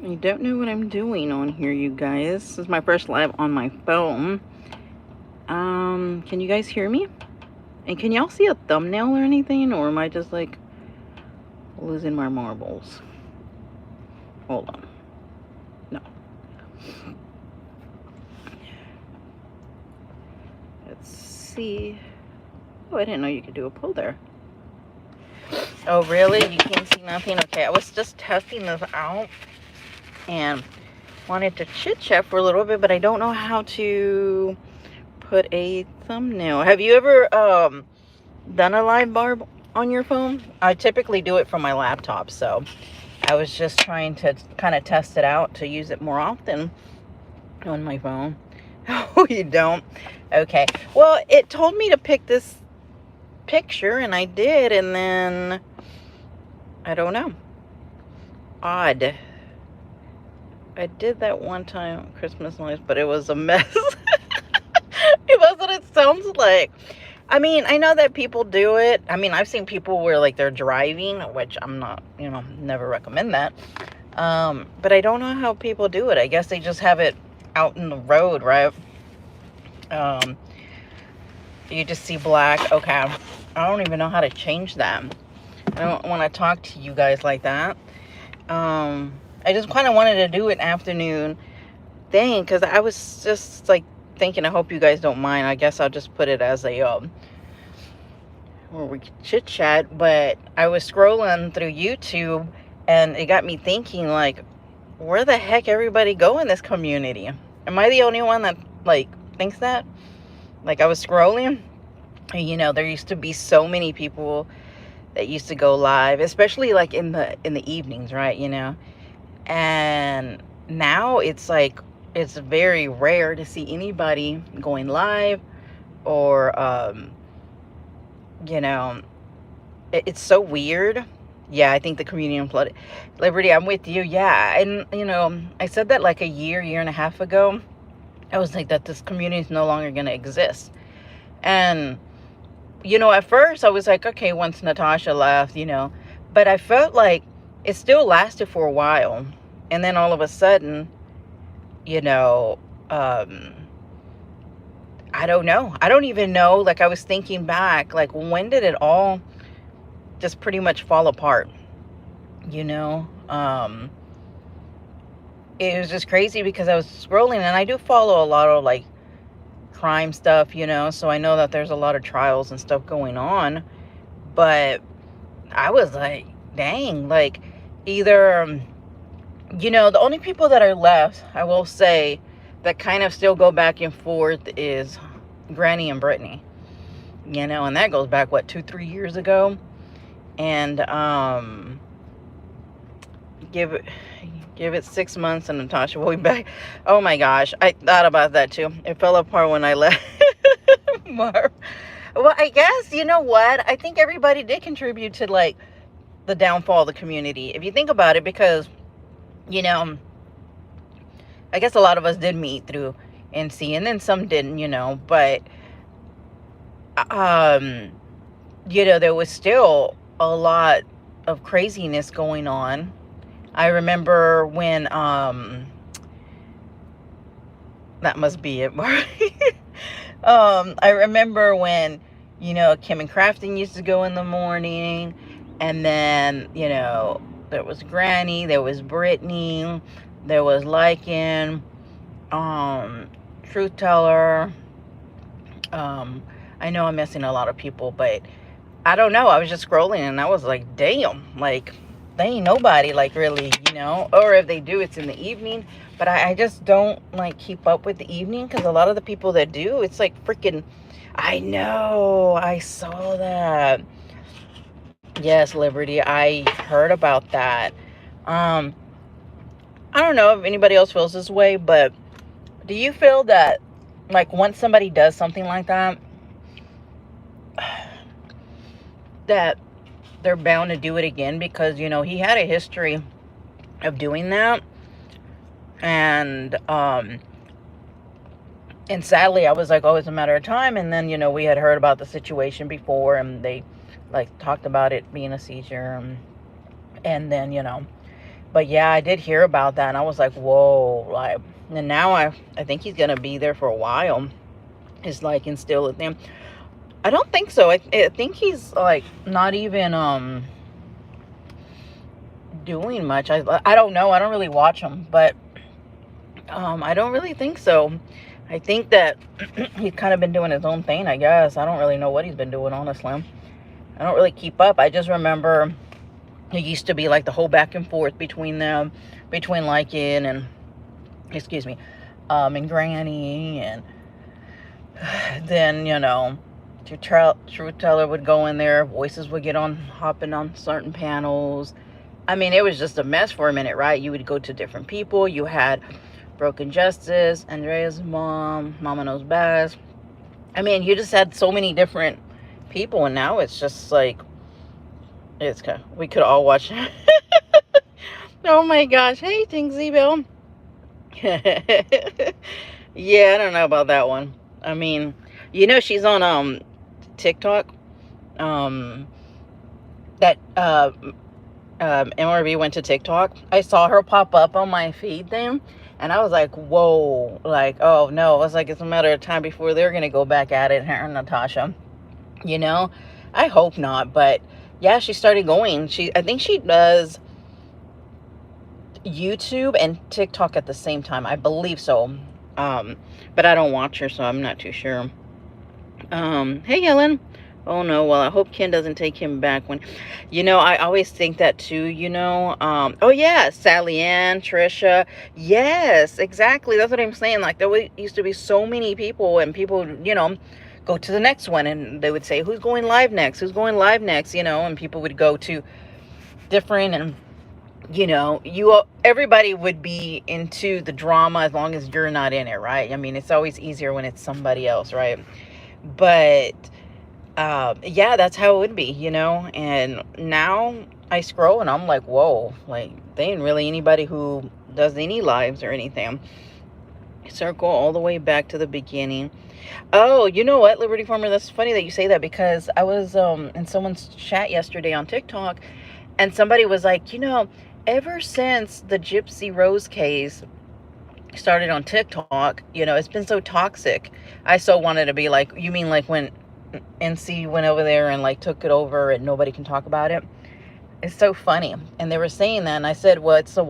I don't know what I'm doing on here, you guys. This is my first live on my phone. Can you guys hear me? And can y'all see a thumbnail or anything? Or am I just like losing my marbles? Hold on. No. Let's see. Oh, I didn't know you could do a poll there. Oh, really? You can't see nothing? Okay, I was just testing this out and wanted to chit chat for a little bit, but I don't know how to put a thumbnail. Have you ever done a live barb on your phone? I typically do it from my laptop, so I was just trying to kind of test it out to use it more often on my phone. Oh, you don't? Okay. Well, it told me to pick this picture, and I did, and then I don't know. Odd. I did that one time on Christmas lights, but it was a mess. It was what it sounds like. I mean, I know that people do it. I mean, I've seen people where like they're driving, which I'm not, never recommend that. But I don't know how people do it. I guess they just have it out in the road, right? You just see black. Okay. I don't even know how to change that. I don't want to talk to you guys like that. I just kind of wanted to do an afternoon thing because I was just like thinking, I hope you guys don't mind. I guess I'll just put it as a where we can chit chat. But I was scrolling through YouTube and it got me thinking, like, where the heck everybody go in this community? Am I the only one that like thinks that? Like, I was scrolling, and, there used to be so many people that used to go live, especially like in the evenings, right? And now it's like it's very rare to see anybody going live, or it's so weird. Yeah, I think the community unplugged. Liberty, I'm with you. Yeah, and I said that like a year and a half ago. I was like, that this community is no longer going to exist. And at first I was like, okay, once Natasha left, but I felt like it still lasted for a while. And then all of a sudden, I don't know. I don't even know. Like, I was thinking back, like, when did it all just pretty much fall apart? It was just crazy because I was scrolling, and I do follow a lot of like crime stuff, so I know that there's a lot of trials and stuff going on. But I was like, dang, like, either the only people that are left, I will say, that kind of still go back and forth is Granny and Brittany, and that goes back, what, 2-3 years ago. And give it 6 months and Natasha will be back. Oh my gosh, I thought about that too. It fell apart when I left. Well, I guess, you know what? I think everybody did contribute to like the downfall of the community, if you think about it, because I guess a lot of us did meet through NC, and then some didn't, but there was still a lot of craziness going on. I remember when that must be it, Marty. I remember when Kim and Crafton used to go in the morning, and then there was Granny, there was Brittany, there was Lycan, Truth Teller. I know I'm missing a lot of people, but I don't know. I was just scrolling and I was like, damn, like, they ain't nobody like really, or if they do, it's in the evening. But I just don't like keep up with the evening, because a lot of the people that do, it's like freaking, I know, I saw that. Yes, Liberty, I heard about that. I don't know if anybody else feels this way, but Do you feel that, like, once somebody does something like that, that they're bound to do it again? Because, you know, he had a history of doing that. And sadly, I was like, oh, it's a matter of time. And then, you know, we had heard about the situation before, and they, like, talked about it being a seizure. And then, you know, but yeah, I did hear about that, and I was like, whoa, like, and now I think he's gonna be there for a while. It's like instilled with him. I don't think so. I think he's like not even doing much. I don't know. I don't really watch him, but I don't really think so. I think that he's kind of been doing his own thing, I guess. I don't really know what he's been doing, honestly. I don't really keep up. I just remember it used to be like the whole back and forth between them, between Lycan and, excuse me, and Granny, and then, you know, Truth Teller would go in there, voices would get on, hopping on certain panels. I mean, it was just a mess for a minute, right? You would go to different people. You had Broken Justice, Andrea's mom, Mama Knows Best. I mean, you just had so many different people, and now it's just like, we could all watch. Oh my gosh. Hey, Tingsy Bill. Yeah, I don't know about that one. I mean, you know, she's on TikTok. That MRB went to TikTok. I saw her pop up on my feed thing, and I was like, whoa, like, oh no. I was like, it's a matter of time before they're gonna go back at it, her and Natasha. You know, I hope not, but yeah, she started going. I think she does YouTube and TikTok at the same time. I believe so. But I don't watch her, so I'm not too sure. Hey, Helen. Oh no, well, I hope Ken doesn't take him back when, you know, I always think that too, you know. Oh yeah, Sally Ann, Trisha. Yes, exactly. That's what I'm saying. Like, there used to be so many people, and people, you know, go to the next one, and they would say, who's going live next? Who's going live next? You know, and people would go to different, and, you know, everybody would be into the drama as long as you're not in it, right? I mean, it's always easier when it's somebody else, right? But yeah, that's how it would be, you know. And now I scroll and I'm like, whoa, like, they ain't really anybody who does any lives or anything. Circle all the way back to the beginning. Oh, you know what, Liberty Farmer, that's funny that you say that, because I was in someone's chat yesterday on TikTok, and somebody was like, you know, ever since the Gypsy Rose case started on TikTok, you know, it's been so toxic. I so wanted to be like, you mean like when NC went over there and like took it over and nobody can talk about it? It's so funny. And they were saying that, and I said, well, it's the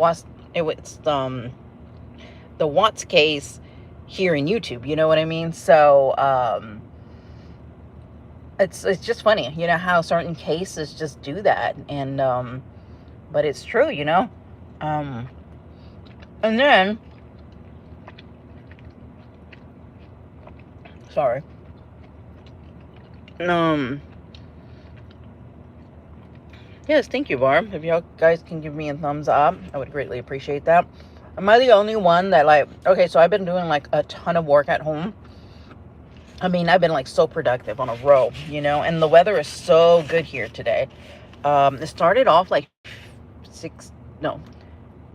Watts case here in YouTube, you know what I mean? So it's just funny, you know, how certain cases just do that. And but it's true, you know. And then, sorry. Yes, thank you, Barb. If y'all guys can give me a thumbs up, I would greatly appreciate that. Am I the only one that, like, okay, so I've been doing like a ton of work at home. I mean, I've been like so productive on a row, you know, and the weather is so good here today. It started off like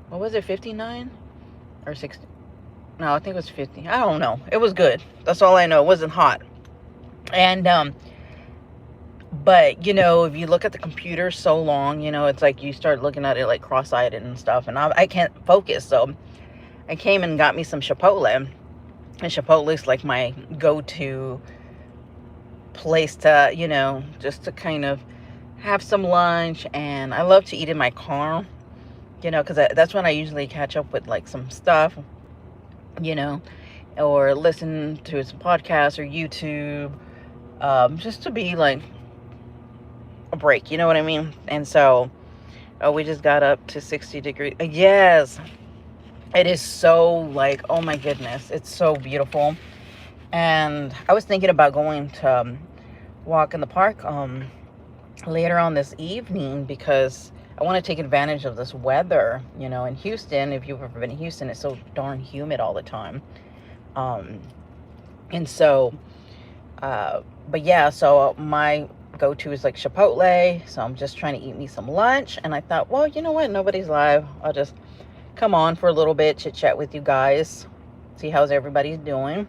what was it, 59 or 60? No, I think it was 50. I don't know. It was good. That's all I know. It wasn't hot. And but, you know, if you look at the computer so long, you know, it's like you start looking at it like cross-eyed and stuff, and I can't focus. So I came and got me some Chipotle, and Chipotle is like my go-to place to, you know, just to kind of have some lunch. And I love to eat in my car, you know, because that's when I usually catch up with like some stuff, you know, or listen to some podcasts or YouTube, just to be like a break, you know what I mean? And so, oh, we just got up to 60 degrees. Yes, it is so, like, oh my goodness, it's so beautiful. And I was thinking about going to walk in the park later on this evening, because I want to take advantage of this weather, you know. In Houston, if you've ever been in Houston, it's so darn humid all the time. And so, but yeah, so my go-to is like Chipotle. So I'm just trying to eat me some lunch. And I thought, well, you know what? Nobody's live. I'll just come on for a little bit, chit chat with you guys. See how's everybody's doing.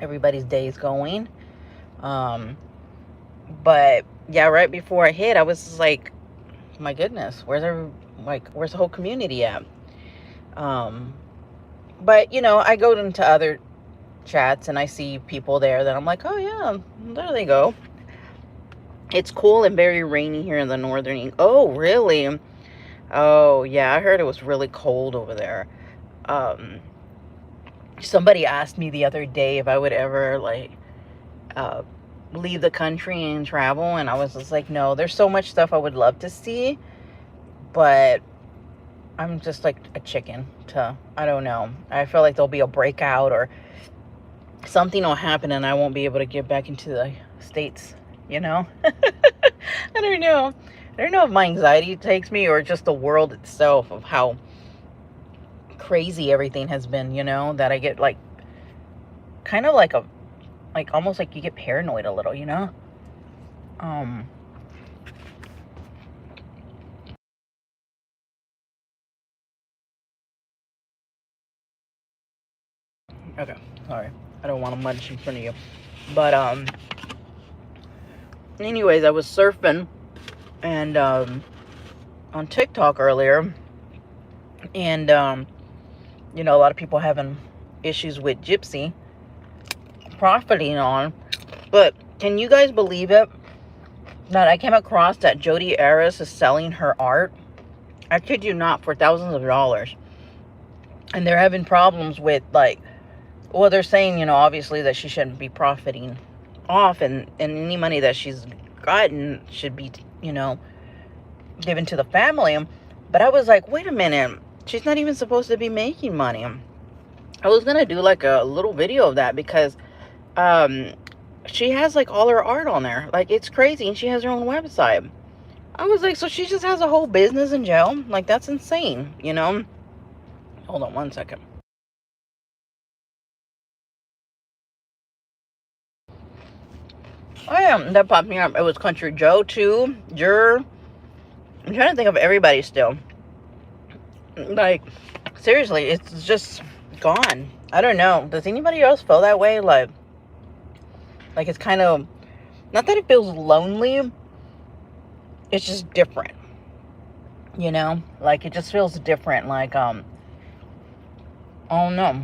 Everybody's day's going. But yeah, right before I hit, I was just like, my goodness, where's the whole community at? But you know, I go into other chats and I see people there that I'm like, oh yeah, there they go. It's cool and very rainy here in the northern. Oh, really? Oh, yeah, I heard it was really cold over there. Somebody asked me the other day if I would ever like uh leave the country and travel, and I was just like, no, there's so much stuff I would love to see, but I'm just like a chicken to, I don't know. I feel like there'll be a breakout or something will happen and I won't be able to get back into the States, you know? I don't know. I don't know if my anxiety takes me or just the world itself of how crazy everything has been, you know, that I get like kind of like almost like you get paranoid a little, you know? Okay, sorry. I don't want to munch in front of you. But anyways, I was surfing and on TikTok earlier, and you know, a lot of people having issues with Gypsy profiting on. But can you guys believe it that I came across that Jodi Arias is selling her art? I kid you not, for thousands of dollars. And they're having problems with, like, well, they're saying, you know, obviously that she shouldn't be profiting off, and any money that she's gotten should be, you know, given to the family. But I was like, wait a minute, she's not even supposed to be making money. I was gonna do like a little video of that because she has like all her art on there. Like, it's crazy, and she has her own website. I was like, so she just has a whole business in jail? Like, that's insane, you know? Hold on one second. Oh yeah, that popped me up. It was Country Joe too. Jur. I'm trying to think of everybody still. Like, seriously, it's just gone. I don't know. Does anybody else feel that way? Like it's kind of, not that it feels lonely. It's just different. You know? Like, it just feels different. Like, oh no.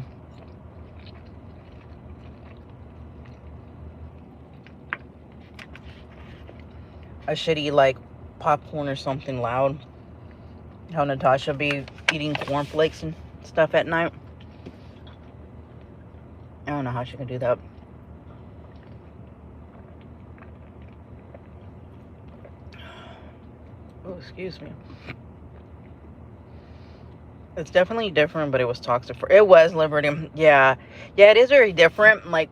I should eat like popcorn or something loud. How Natasha be eating cornflakes and stuff at night. I don't know how she can do that. Oh, excuse me. It's definitely different, but it was toxic for, it was Liberty. Yeah, it is very different. Like,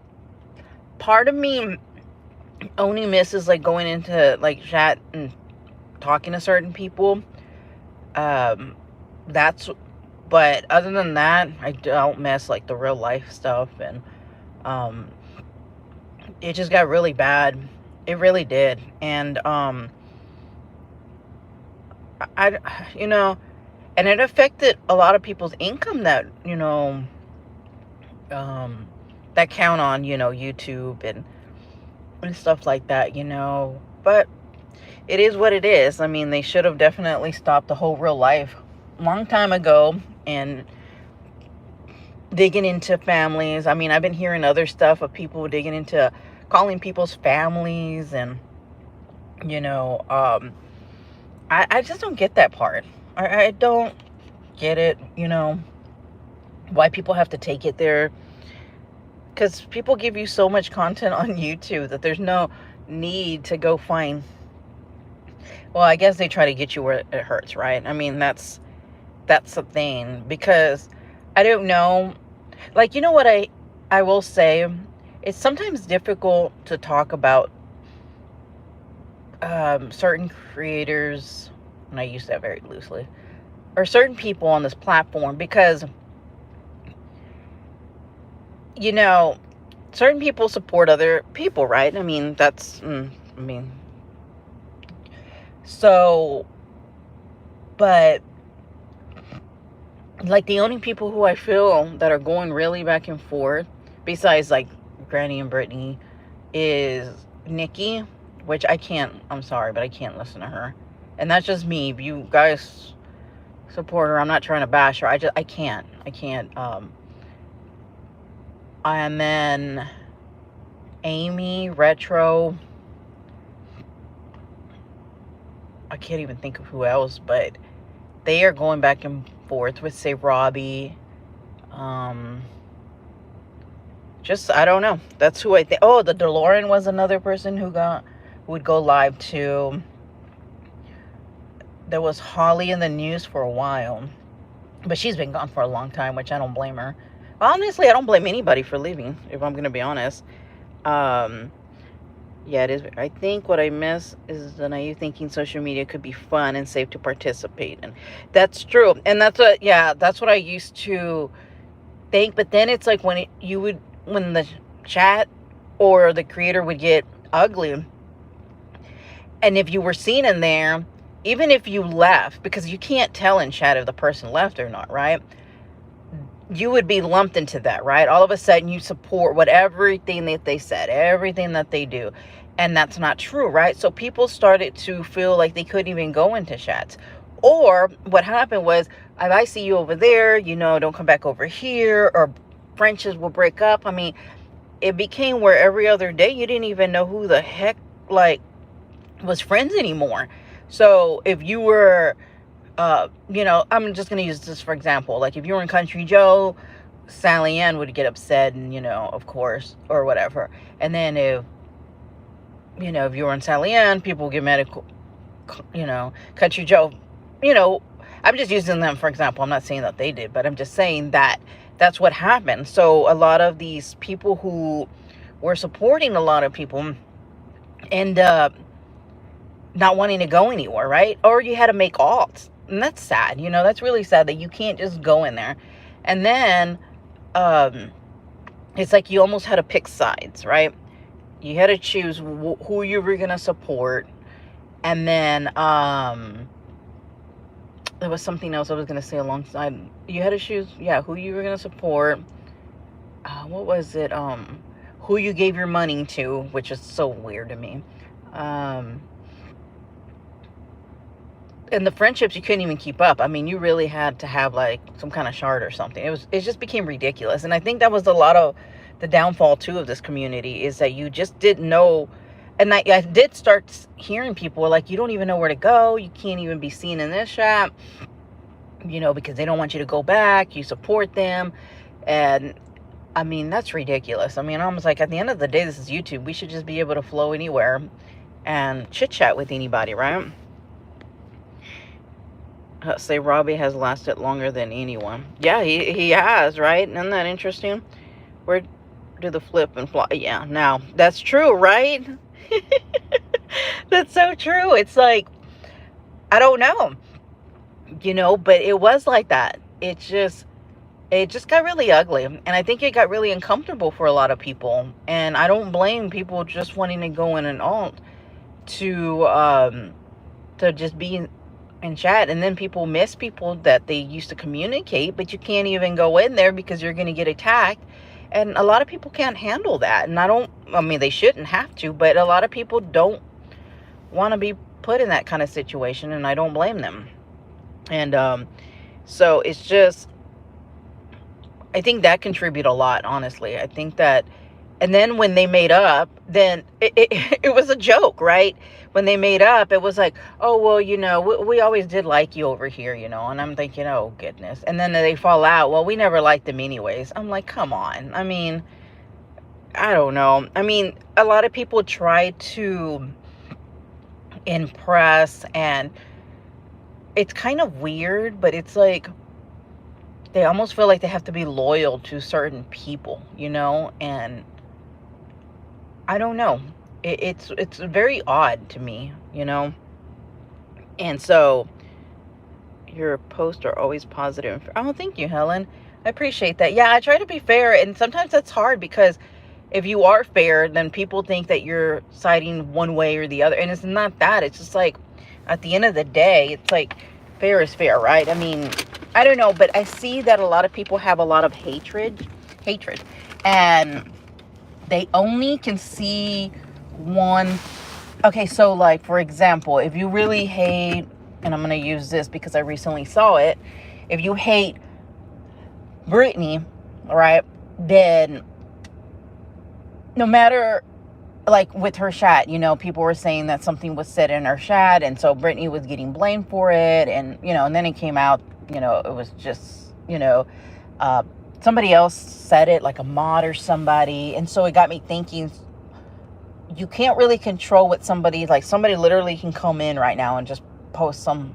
part of me only misses like going into like chat and talking to certain people. That's, but other than that, I don't miss like the real life stuff. And it just got really bad. It really did. And I you know, and it affected a lot of people's income that, you know, that count on, you know, YouTube and stuff like that, you know. But it is what it is. I mean, they should have definitely stopped the whole real life long time ago and digging into families. I mean, I've been hearing other stuff of people digging into calling people's families, and you know, I just don't get that part. I don't get it, you know, why people have to take it there. Because people give you so much content on YouTube that there's no need to go find. Well, I guess they try to get you where it hurts, right? I mean, that's the thing. Because I don't know. Like, you know what I will say? It's sometimes difficult to talk about certain creators, and I use that very loosely, or certain people on this platform, because you know, certain people support other people, right? I mean, so, but like the only people who I feel that are going really back and forth, besides like Granny and Brittany, is Nikki, which I'm sorry, but I can't listen to her. And that's just me. If you guys support her, I'm not trying to bash her. I can't. And then Amy, Retro, I can't even think of who else, but they are going back and forth with, say, Robbie. Just, I don't know. That's who I think. Oh, the DeLorean was another person who would go live too. There was Holly in the news for a while, but she's been gone for a long time, which I don't blame her. Honestly, I don't blame anybody for leaving, if I'm going to be honest. Yeah, it is. I think what I miss is the naive thinking social media could be fun and safe to participate in. That's true. And that's what I used to think. But then it's like when the chat or the creator would get ugly, and if you were seen in there, even if you left, because you can't tell in chat if the person left or not, right? You would be lumped into that, right? All of a sudden you support everything that they said, everything that they do. And that's not true, right? So people started to feel like they couldn't even go into chats. Or what happened was, if I see you over there, don't come back over here, or friendships will break up. I mean, it became where every other day you didn't even know who the heck, like, was friends anymore. So if you were I'm just going to use this for example. Like if you were in Country Joe, Sally Ann would get upset and, of course, or whatever. And then if you were in Sally Ann, people would get mad at, Country Joe. I'm just using them for example. I'm not saying that they did, but I'm just saying that that's what happened. So a lot of these people who were supporting a lot of people end up not wanting to go anywhere, right? Or you had to make alts. And that's sad, that's really sad that you can't just go in there. And then it's like you almost had to pick sides, right? You had to choose who you were going to support. And then there was something else I was going to say alongside. You had to choose, who you were going to support. What was it? Who you gave your money to, which is so weird to me. And the friendships you couldn't even keep up. I mean, you really had to have like some kind of shard or something. It just became ridiculous. And I think that was a lot of the downfall too of this community, is that you just didn't know. And I did start hearing people like, you don't even know where to go. You can't even be seen in this shop, because they don't want you to go back. You support them. And I mean, that's ridiculous. I mean, I was like, at the end of the day, this is YouTube. We should just be able to flow anywhere and chit chat with anybody, right? Say Robbie has lasted longer than anyone. Yeah, he has, right? Isn't that interesting? Where do the flip and fly? Yeah, now that's true, right? That's so true. It's like, I don't know, but it was like that. It just got really ugly, and I think it got really uncomfortable for a lot of people. And I don't blame people just wanting to go in and alt to just be in chat. And then people miss people that they used to communicate, but you can't even go in there because you're going to get attacked. And a lot of people can't handle that. And I mean, they shouldn't have to, but a lot of people don't want to be put in that kind of situation, and I don't blame them. And so it's just, I think that contributed a lot, honestly. I think that, and then when they made up, then it was a joke, right? When they made up, it was like, oh, well, we always did like you over here, and I'm thinking, oh, goodness. And then they fall out, well, we never liked them anyways. I'm like, come on. I mean, I don't know. I mean, a lot of people try to impress, and it's kind of weird, but it's like, they almost feel like they have to be loyal to certain people, and I don't know. It's very odd to me, and so, Your posts are always positive. Oh, thank you, Helen. I appreciate that. Yeah, I try to be fair, and sometimes that's hard because if you are fair, then people think that you're siding one way or the other, and it's not that. It's just like, at the end of the day, it's like, fair is fair, right? I mean, I don't know, but I see that a lot of people have a lot of hatred, and they only can see one. Okay, so like, for example, if you really hate, and I'm going to use this because I recently saw it, if you hate Britney, right, then no matter, like with her chat, people were saying that something was said in her chat, and so Britney was getting blamed for it, and, and then it came out, it was just, uh, somebody else said it, like a mod or somebody, and so it got me thinking, you can't really control what somebody, like somebody literally can come in right now and just post some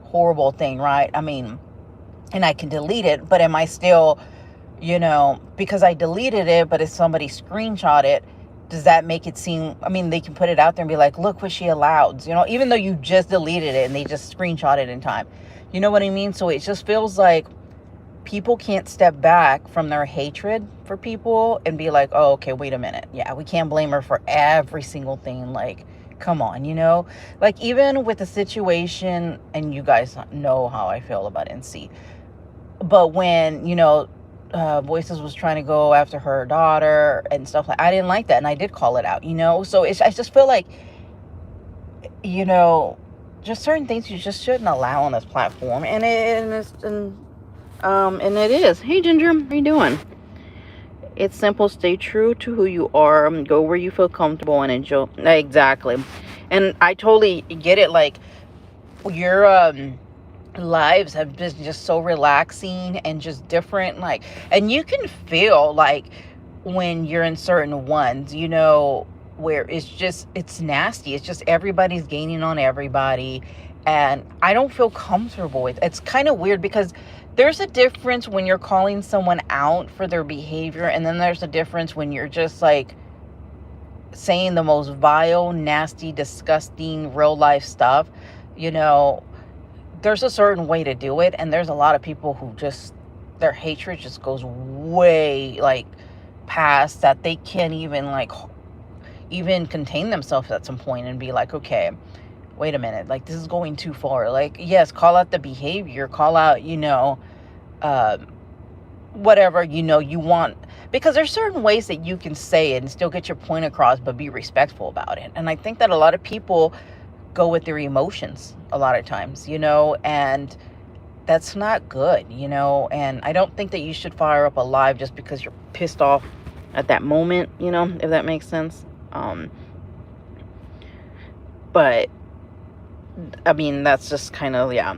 horrible thing, right? I mean, and I can delete it, but am I still, because I deleted it, but if somebody screenshot it, does that make it seem, I mean, they can put it out there and be like, look what she allowed, even though you just deleted it and they just screenshot it in time. You know what I mean? So it just feels like people can't step back from their hatred for people and be like, oh, okay, wait a minute. Yeah, we can't blame her for every single thing. Like, come on, like even with the situation, and you guys know how I feel about NC, but when, Voices was trying to go after her daughter and stuff, like, I didn't like that, and I did call it out, so I just feel like, just certain things you just shouldn't allow on this platform, and it is. Hey, Ginger, how you doing? It's simple. Stay true to who you are. Go where you feel comfortable and enjoy. Exactly. And I totally get it. Like, your lives have been just so relaxing and just different. Like, and you can feel like when you're in certain ones, where it's nasty. It's just everybody's gaining on everybody. And I don't feel comfortable with it. It's kind of weird because there's a difference when you're calling someone out for their behavior, and then there's a difference when you're just like saying the most vile, nasty, disgusting, real life stuff. There's a certain way to do it, and there's a lot of people who just, their hatred just goes way, like, past that. They can't even contain themselves at some point and be like, okay, wait a minute, like, this is going too far. Like, yes, call out the behavior, call out, uh, whatever, you want, because there's certain ways that you can say it and still get your point across, but be respectful about it. And I think that a lot of people go with their emotions a lot of times, and that's not good, and I don't think that you should fire up a live just because you're pissed off at that moment, if that makes sense. But I mean, that's just kind of, yeah.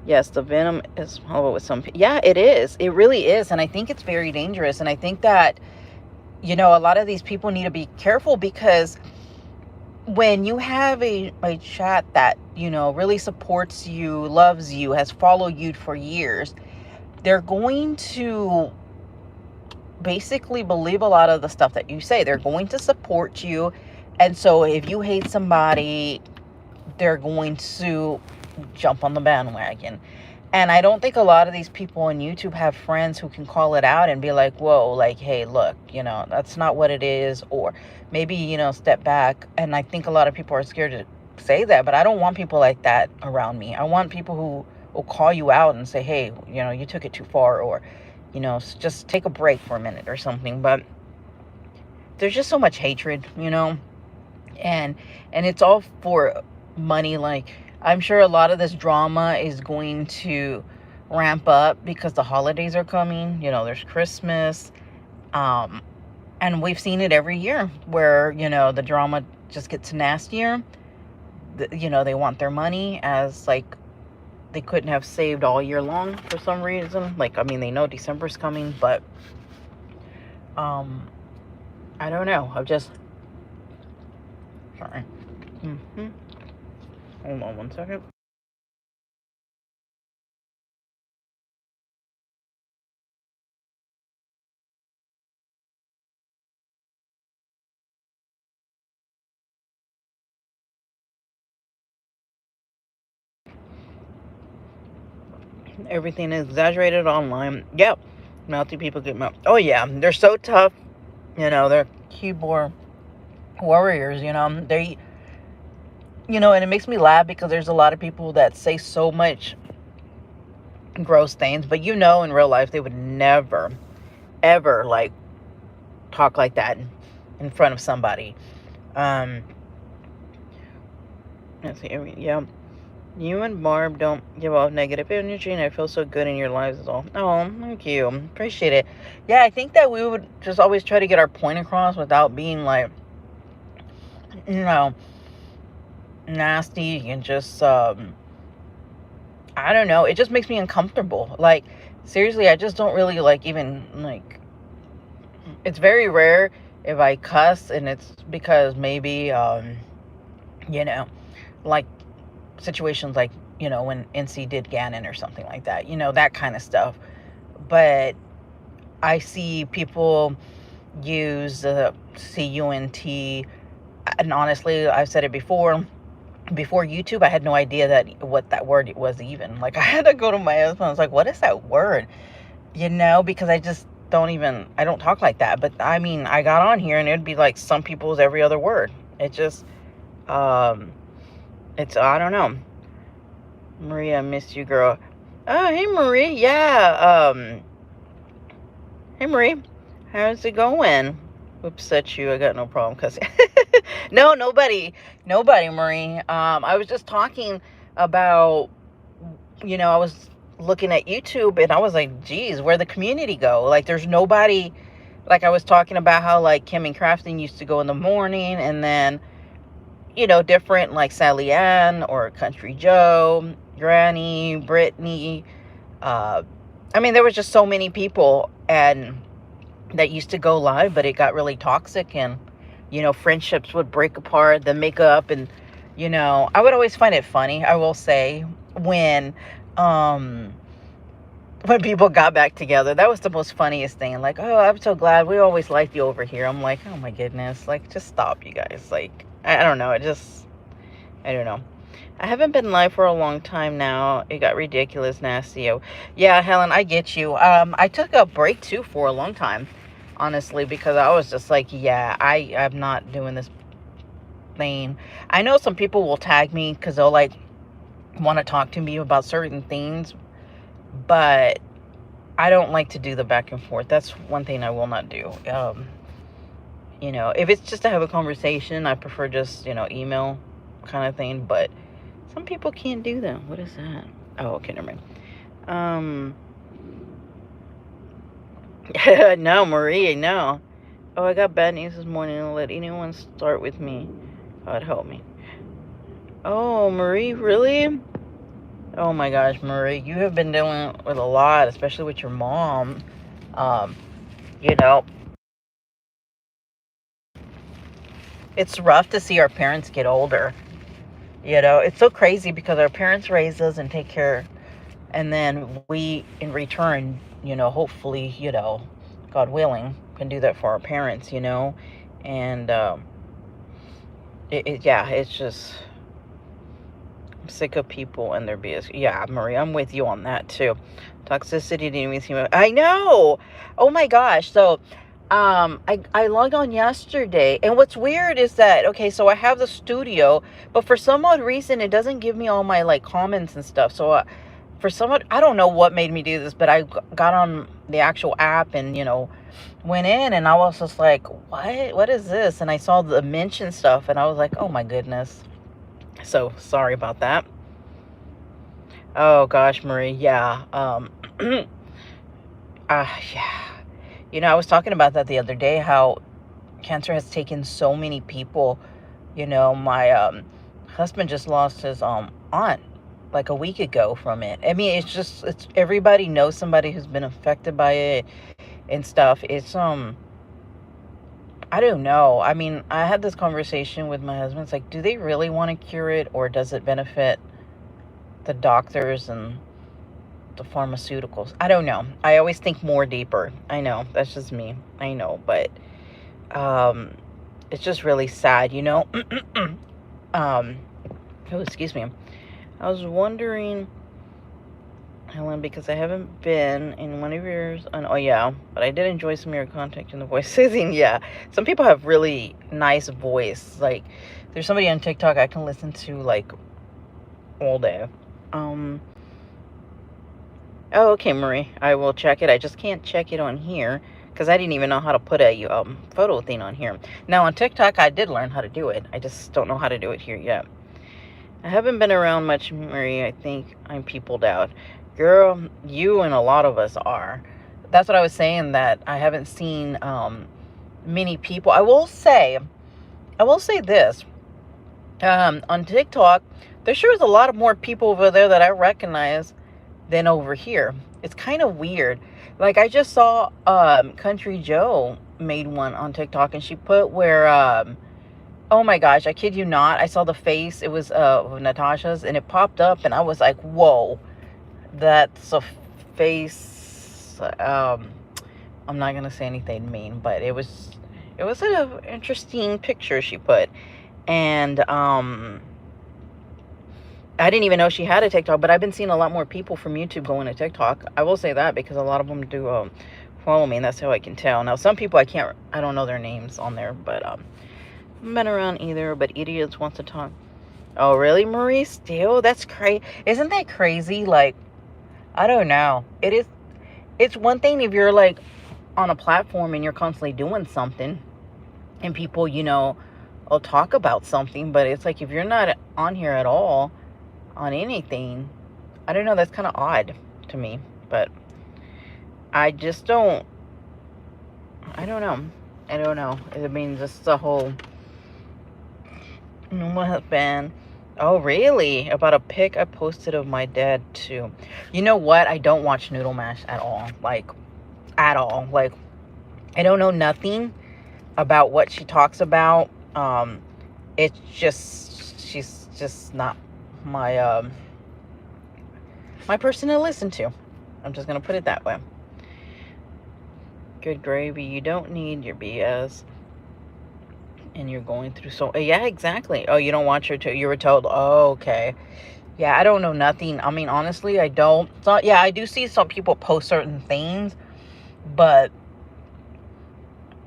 Yes, the venom is hollow with some people. Yeah, it is. It really is. And I think it's very dangerous. And I think that, a lot of these people need to be careful, because when you have a chat that, really supports you, loves you, has followed you for years, they're going to basically believe a lot of the stuff that you say. They're going to support you. And so if you hate somebody, they're going to jump on the bandwagon. And I don't think a lot of these people on YouTube have friends who can call it out and be like, whoa, like, hey, look, that's not what it is. Or maybe, step back. And I think a lot of people are scared to say that, but I don't want people like that around me. I want people who will call you out and say, hey, you took it too far, or, just take a break for a minute or something. But there's just so much hatred, and it's all for money. Like, I'm sure a lot of this drama is going to ramp up because the holidays are coming. There's Christmas, and we've seen it every year where, the drama just gets nastier. They want their money, as like they couldn't have saved all year long for some reason. Like, I mean, they know December's coming, but I don't know. I'm just sorry. Hold on one second. Everything is exaggerated online. Yep. Mouthy people get mouth. Oh, yeah. They're so tough. They're keyboard warriors, and it makes me laugh because there's a lot of people that say so much gross things, but in real life, they would never, ever, like, talk like that in front of somebody. Let's see. Yeah. You and Barb don't give off negative energy, and I feel so good in your lives as well. Oh, thank you. Appreciate it. Yeah, I think that we would just always try to get our point across without being, like, nasty and just, I don't know. It just makes me uncomfortable. Like, seriously, I just don't really, like, even, like, it's very rare if I cuss, and it's because maybe, like, situations like, when NC did Gannon or something like that, that kind of stuff. But I see people use CUNT, and honestly, I've said it before YouTube, I had no idea what that word was even. Like, I had to go to my husband. I was like, what is that word? Because I just I don't talk like that. But I mean, I got on here and it'd be like some people's every other word. It just, it's, I don't know. Maria, I miss you, girl. Oh, hey, Marie. Yeah. Hey, Marie. How's it going? Oops, that's you. I got no problem cussing. No, nobody, Marie. I was just talking about, I was looking at YouTube and I was like, geez, where'd the community go? Like, there's nobody. Like, I was talking about how, like, Kim and Crafting used to go in the morning, and then, different, like Sally Ann or Country Joe, Granny, Brittany. I mean, there was just so many people and that used to go live, but it got really toxic, and friendships would break apart, then make up. And I would always find it funny, I will say, when people got back together. That was the most funniest thing. Like, oh, I'm so glad, we always liked you over here. I'm like, oh my goodness, like, just stop, you guys. Like, I don't know, I don't know. I haven't been live for a long time now. It got ridiculous, nasty. Oh, yeah, Helen, I get you. I took a break too for a long time, honestly, because I was just like, yeah, I'm not doing this thing. I know some people will tag me because they'll, like, want to talk to me about certain things, but I don't like to do the back and forth. That's one thing I will not do. If it's just to have a conversation, I prefer just, email kind of thing. But some people can't do that. What is that? Oh, okay, never mind. No, Marie, no. Oh, I got bad news this morning. Don't let anyone start with me. God help me. Oh, Marie, really? Oh my gosh, Marie, you have been dealing with a lot, especially with your mom. It's rough to see our parents get older. It's so crazy because our parents raise us and take care, and then we, in return, hopefully, God willing, can do that for our parents, and it's just, I'm sick of people and their BS. Yeah, Marie, I'm with you on that too. Toxicity didn't even seem. I know. Oh my gosh. So, I logged on yesterday, and what's weird is that, okay, so I have the studio, but for some odd reason, it doesn't give me all my, like, comments and stuff. So, for some odd, I don't know what made me do this, but I got on the actual app and went in, and I was just like, what is this? And I saw the mention stuff, and I was like, oh my goodness. So sorry about that. Oh gosh, Marie. Yeah. Yeah. I was talking about that the other day, how cancer has taken so many people. My husband just lost his aunt like a week ago from it. I mean, it's everybody knows somebody who's been affected by it and stuff. It's I don't know. I mean, I had this conversation with my husband. It's like, do they really want to cure it, or does it benefit the doctors and the pharmaceuticals? I don't know. I always think more deeper. I know, that's just me. I know, but it's just really sad, oh, excuse me. I was wondering Helen, because I haven't been in one of yours. Oh, yeah. But I did enjoy some of your content in the voices. Yeah. Some people have really nice voice. Like, there's somebody on TikTok I can listen to, like, all day. Oh, okay, Marie. I will check it. I just can't check it on here because I didn't even know how to put a photo thing on here. Now, on TikTok, I did learn how to do it. I just don't know how to do it here yet. I haven't been around much, Marie. I think I'm peopled out. Girl, you and a lot of us are. That's what I was saying, that I haven't seen many people. I will say this. On TikTok, there sure is a lot of more people over there that I recognize than over here. It's kind of weird. Like, I just saw Country Joe made one on TikTok, and she put where oh my gosh, I kid you not, I saw the face. It was Natasha's, and it popped up, and I was like, whoa, that's a face. I'm not gonna say anything mean, but it was an interesting picture she put. And I didn't even know she had a TikTok, but I've been seeing a lot more people from YouTube going to TikTok. I will say that, because a lot of them do follow me, and that's how I can tell. Now, some people I don't know their names on there, but haven't been around either. But idiots wants to talk. Oh, really, Marie? Still? That's crazy. Isn't that crazy? Like, I don't know. It's one thing if you're like on a platform and you're constantly doing something and people, will talk about something, but it's like if you're not on here at all on anything, I don't know, that's kind of odd to me. But I just don't know. I mean, just the whole what has been. Oh, really? About a pic I posted of my dad, too. You know what? I don't watch Noodle Mash at all. Like, at all. Like, I don't know nothing about what she talks about. It's just, she's just not my, my person to listen to. I'm just going to put it that way. Good gravy. You don't need your BS. And you're going through yeah, exactly. Oh, you don't watch her you were told. Oh, okay. Yeah, I don't know nothing. I mean, honestly, I don't. So, yeah, I do see some people post certain things, but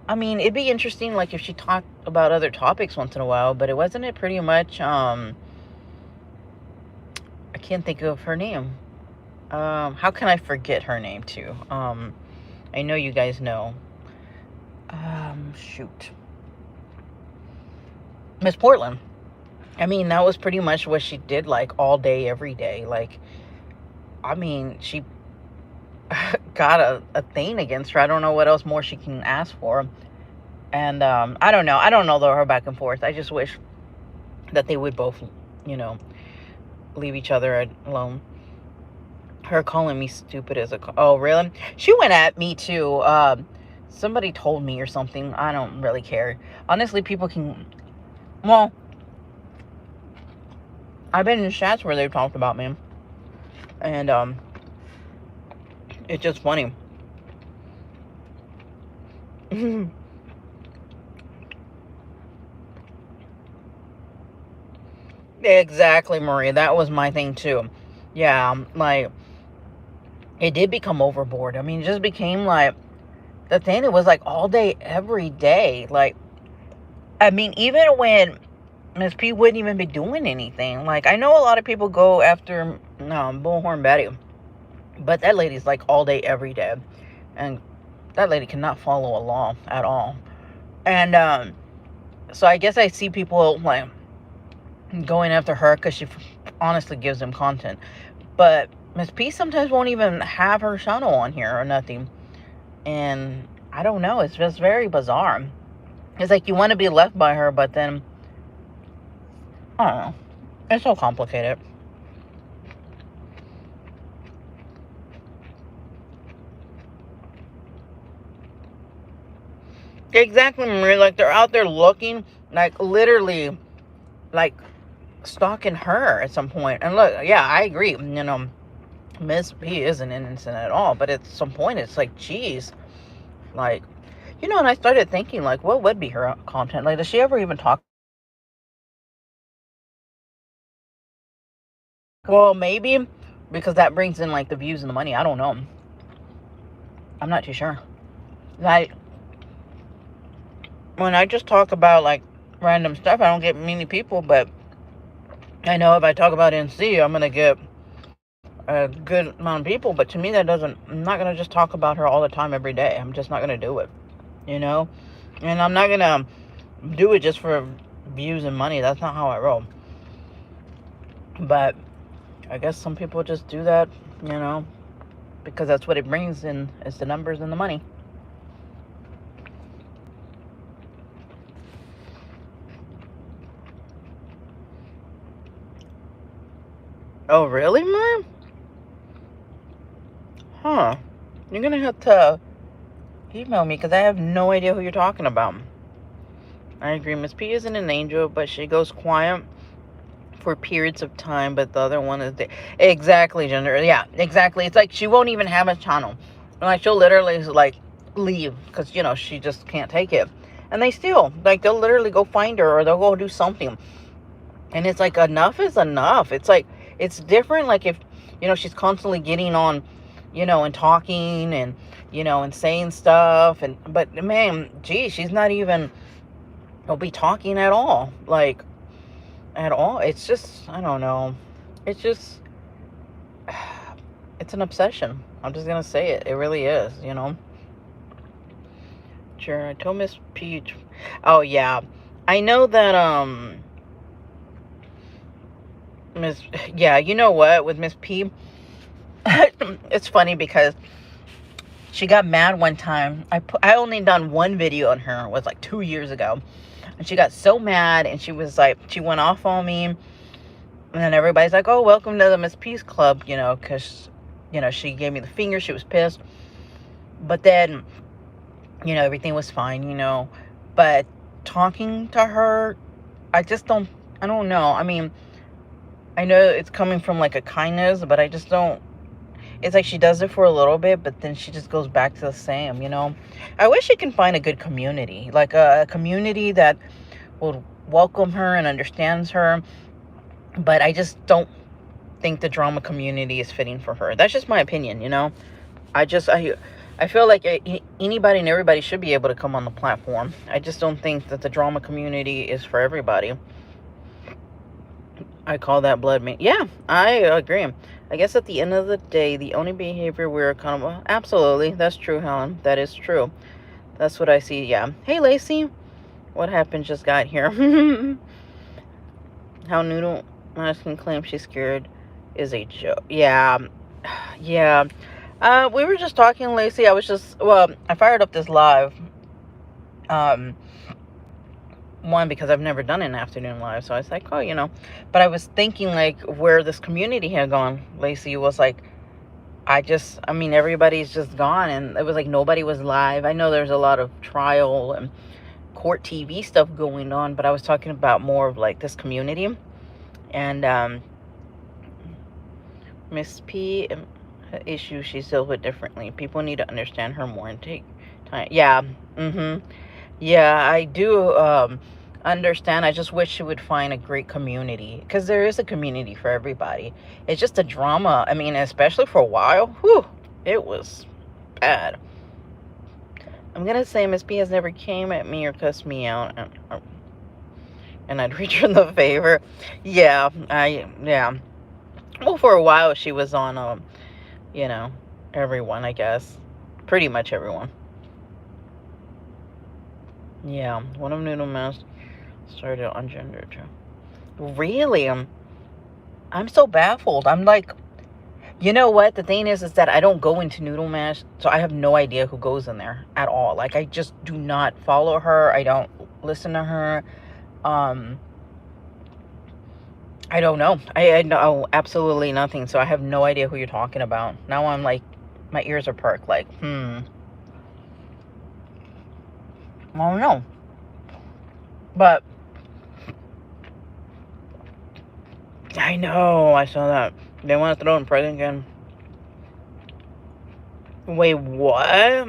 I mean, it'd be interesting, like, if she talked about other topics once in a while. But wasn't it pretty much I can't think of her name. How can I forget her name too? I know you guys know. Shoot. Miss Portland. I mean, that was pretty much what she did, like, all day, every day. Like, I mean, she got a thing against her. I don't know what else more she can ask for. And I don't know. I don't know, though, her back and forth. I just wish that they would both, leave each other alone. Her calling me stupid as oh, really? She went at me, too. Somebody told me or something. I don't really care. Honestly, people can... Well, I've been in chats where they've talked about me. And, it's just funny. Exactly, Maria. That was my thing, too. Yeah, like, it did become overboard. I mean, it just became, like, the thing. It was, like, all day, every day. Like, I mean, even when Miss P wouldn't even be doing anything. Like, I know a lot of people go after Bullhorn Betty, but that lady's like all day, every day, and that lady cannot follow a law at all. And so I guess I see people like going after her because she honestly gives them content, but Miss P sometimes won't even have her channel on here or nothing, and I don't know. It's just very bizarre. It's like you want to be left by her, but then, I don't know. It's so complicated. Exactly, Marie. Like, they're out there looking, like, literally, like, stalking her at some point. And look, yeah, I agree. Miss P isn't innocent at all. But at some point, it's like, geez. Like, and I started thinking, like, what would be her content? Like, does she ever even talk? Well, maybe because that brings in like the views and the money. I don't know. I'm not too sure. Like, when I just talk about like random stuff, I don't get many people, but I know if I talk about NC, I'm gonna get a good amount of people. But to me, that doesn't, I'm not gonna just talk about her all the time every day. I'm just not gonna do it, you know. And I'm not gonna do it just for views and money. That's not how I roll. But I guess some people just do that, you know, because that's what it brings in, is the numbers and the money. Oh, really, Mom? Huh. You're gonna have to email me, because I have no idea who you're talking about. I agree. Miss P isn't an angel, but she goes quiet for periods of time, but the other one is there. Exactly, Gender. Yeah, exactly. It's like she won't even have a channel. Like, she'll literally, like, leave, because, you know, she just can't take it. And they still, like, they'll literally go find her, or they'll go do something. And it's like, enough is enough. It's like, it's different, like, if, you know, she's constantly getting on, you know, and talking, and, you know, and saying stuff, and, but, man, gee, she's not even, will be talking at all, like, at all. It's just, I don't know, it's just, it's an obsession. I'm just gonna say it. It really is, you know. Sure, I told Miss Peach. Oh, yeah. I know that, yeah, you know what, with Miss P, it's funny because she got mad one time. I only done one video on her, it was like 2 years ago. And she got so mad, and she was like, she went off on me. And then everybody's like, oh, welcome to the Miss Peace Club, you know, because, you know, she gave me the finger. She was pissed. But then, you know, everything was fine, you know. But talking to her, I don't know. I mean, I know it's coming from like a kindness, but I just don't. It's like she does it for a little bit, but then she just goes back to the same, you know. I wish she can find a good community, like a community that will welcome her and understands her. But I just don't think the drama community is fitting for her. That's just my opinion, you know. I feel like anybody and everybody should be able to come on the platform. I just don't think that the drama community is for everybody. I call that blood meat. Yeah, I agree. I guess at the end of the day, the only behavior we're accountable. Absolutely, that's true, Helen. That is true. That's what I see. Yeah. Hey, Lacey. What happened? Just got here. How Noodle Mask can claim she's scared is a joke. Yeah. Yeah. We were just talking, Lacey. I fired up this live. One, because I've never done an afternoon live, so I was like, oh, you know. But I was thinking, like, where this community had gone. Lacey was like, I mean, everybody's just gone, and it was like nobody was live. I know there's a lot of trial and court TV stuff going on, but I was talking about more of like this community. And Miss P, issue she's dealt with differently. People need to understand her more and take time. Yeah. Yeah, I do understand. I just wish she would find a great community, because there is a community for everybody. It's just a drama. I mean, especially for a while, whew, it was bad. I'm gonna say Miss P has never came at me or cussed me out, and I'd return the favor. Yeah, yeah. Well, for a while she was on, you know, everyone, I guess. Pretty much everyone. Yeah, one of Noodle Mask started on gender too. Really? I'm so baffled. I'm like, you know what? The thing is that I don't go into Noodle Mash, so I have no idea who goes in there at all. Like, I just do not follow her. I don't listen to her. I don't know. I know absolutely nothing, so I have no idea who you're talking about. Now I'm like, my ears are perked, like, I don't know. But I know, I saw that. They want to throw in prison again. Wait, what?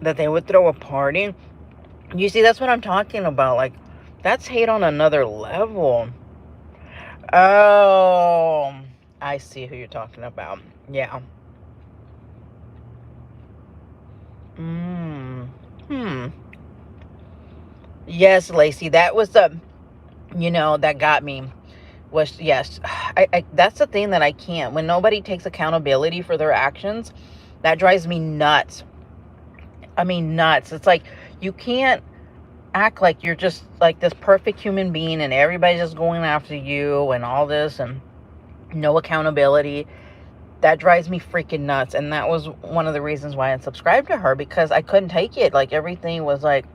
That they would throw a party? You see, that's what I'm talking about. Like, that's hate on another level. Oh, I see who you're talking about. Yeah. Mm. Hmm. Yes, Lacey, that was the, that got me. Was, yes, that's the thing that I can't. When nobody takes accountability for their actions, that drives me nuts. I mean, nuts. It's like you can't act like you're just like this perfect human being and everybody's just going after you and all this and no accountability. That drives me freaking nuts. And that was one of the reasons why I subscribed to her, because I couldn't take it. Like, everything was like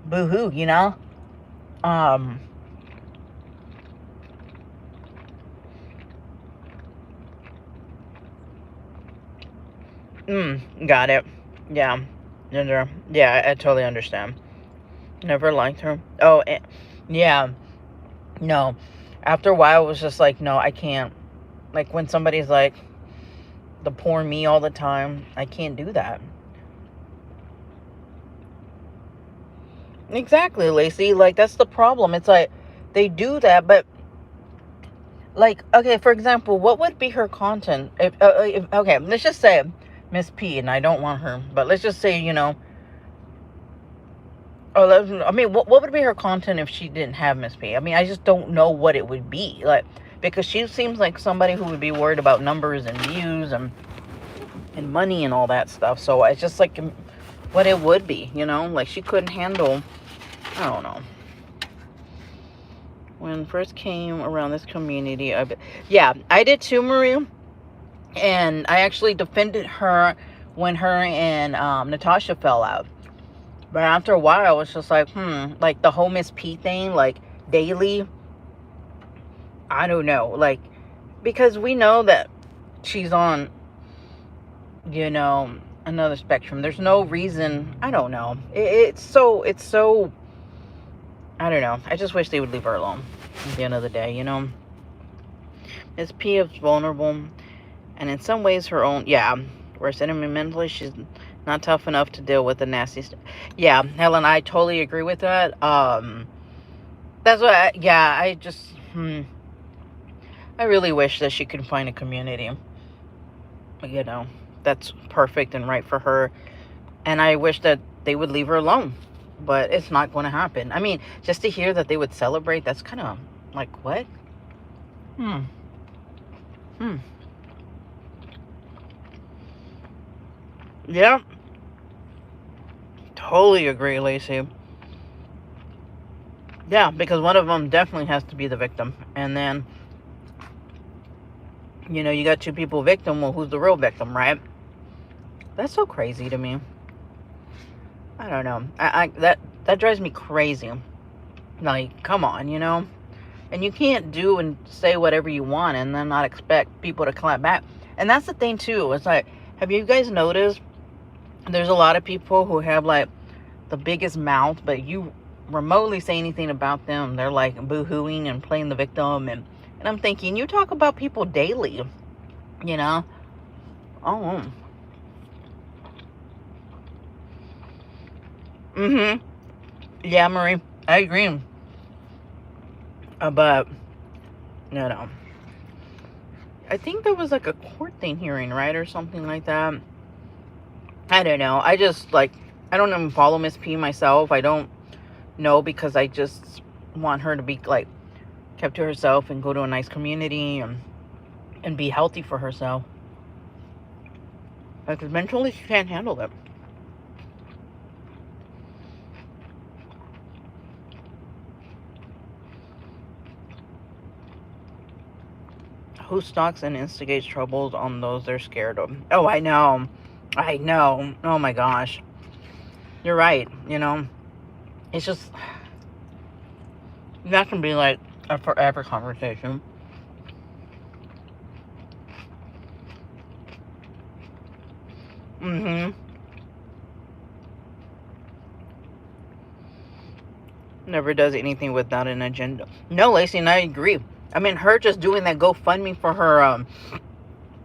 boo-hoo, um got it. Yeah. Gender. Yeah, I totally understand. Never liked her. Oh, yeah. No. After a while, it was just like, no, I can't. Like, when somebody's like the poor me all the time, I can't do that. Exactly, Lacey. Like, that's the problem. It's like they do that, but like, okay, for example, what would be her content? If okay, let's just say Miss P, and I don't want her, but let's just say, I mean, what would be her content if she didn't have Miss P? I mean, I just don't know what it would be. Like, because she seems like somebody who would be worried about numbers and views and money and all that stuff. So it's just like what it would be, like she couldn't handle, I don't know. When first came around this community, I did too, Marie. And I actually defended her when her and Natasha fell out. But after a while, I was just like, like the whole Miss P thing, like daily, I don't know, like, because we know that she's on, another spectrum. There's no reason, I don't know. It's so, I don't know. I just wish they would leave her alone at the end of the day, Miss P is vulnerable, and in some ways her own, where sentimentally she's not tough enough to deal with the nasty stuff. Yeah, Helen, I totally agree with that. That's what, I just, I really wish that she could find a community, that's perfect and right for her. And I wish that they would leave her alone. But it's not going to happen. I mean, just to hear that they would celebrate, that's kind of like, what? Yeah. Totally agree, Lacey. Yeah, because one of them definitely has to be the victim. And then, you got two people victim. Well, who's the real victim, right? That's so crazy to me. I don't know. That drives me crazy. Like, come on, And you can't do and say whatever you want and then not expect people to clap back. And that's the thing, too. It's like, have you guys noticed there's a lot of people who have, like, the biggest mouth, but you remotely say anything about them, they're, like, boo-hooing and playing the victim. And I'm thinking, you talk about people daily, Oh. Yeah, Marie, I agree. But, no. I think there was, like, a court thing hearing, right? Or something like that. I don't know. I just, like, I don't even follow Miss P myself. I don't know, because I just want her to be, like, kept to herself and go to a nice community and be healthy for herself. Because mentally she can't handle it. Who stalks and instigates troubles on those they're scared of? Oh, I know. Oh my gosh. You're right. It's just, that can be like a forever conversation. Never does anything without an agenda. No, Lacey, and I agree. I mean, her just doing that GoFundMe for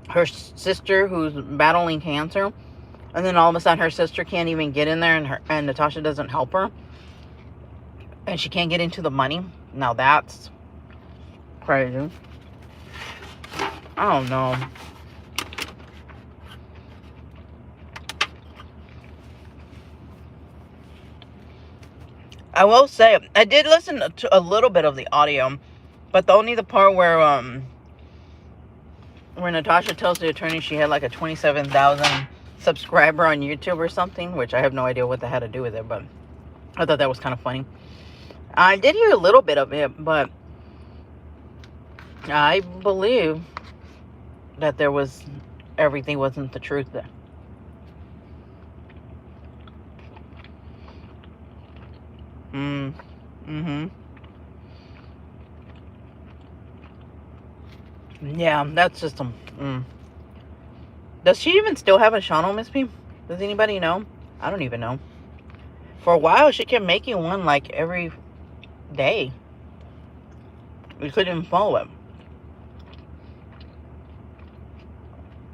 her sister who's battling cancer, and then all of a sudden her sister can't even get in there, and Natasha doesn't help her, and she can't get into the money. Now that's crazy. I don't know. I will say, I did listen to a little bit of the audio, but only the part where Natasha tells the attorney she had like a 27,000 subscriber on YouTube or something, which I have no idea what that had to do with it, but I thought that was kind of funny. I did hear a little bit of it, but I believe that everything wasn't the truth there. Mm-hmm. Yeah, that's just some. Does she even still have a channel, Miss P? Does anybody know? I don't even know. For a while, she kept making one like every day. We couldn't even follow it.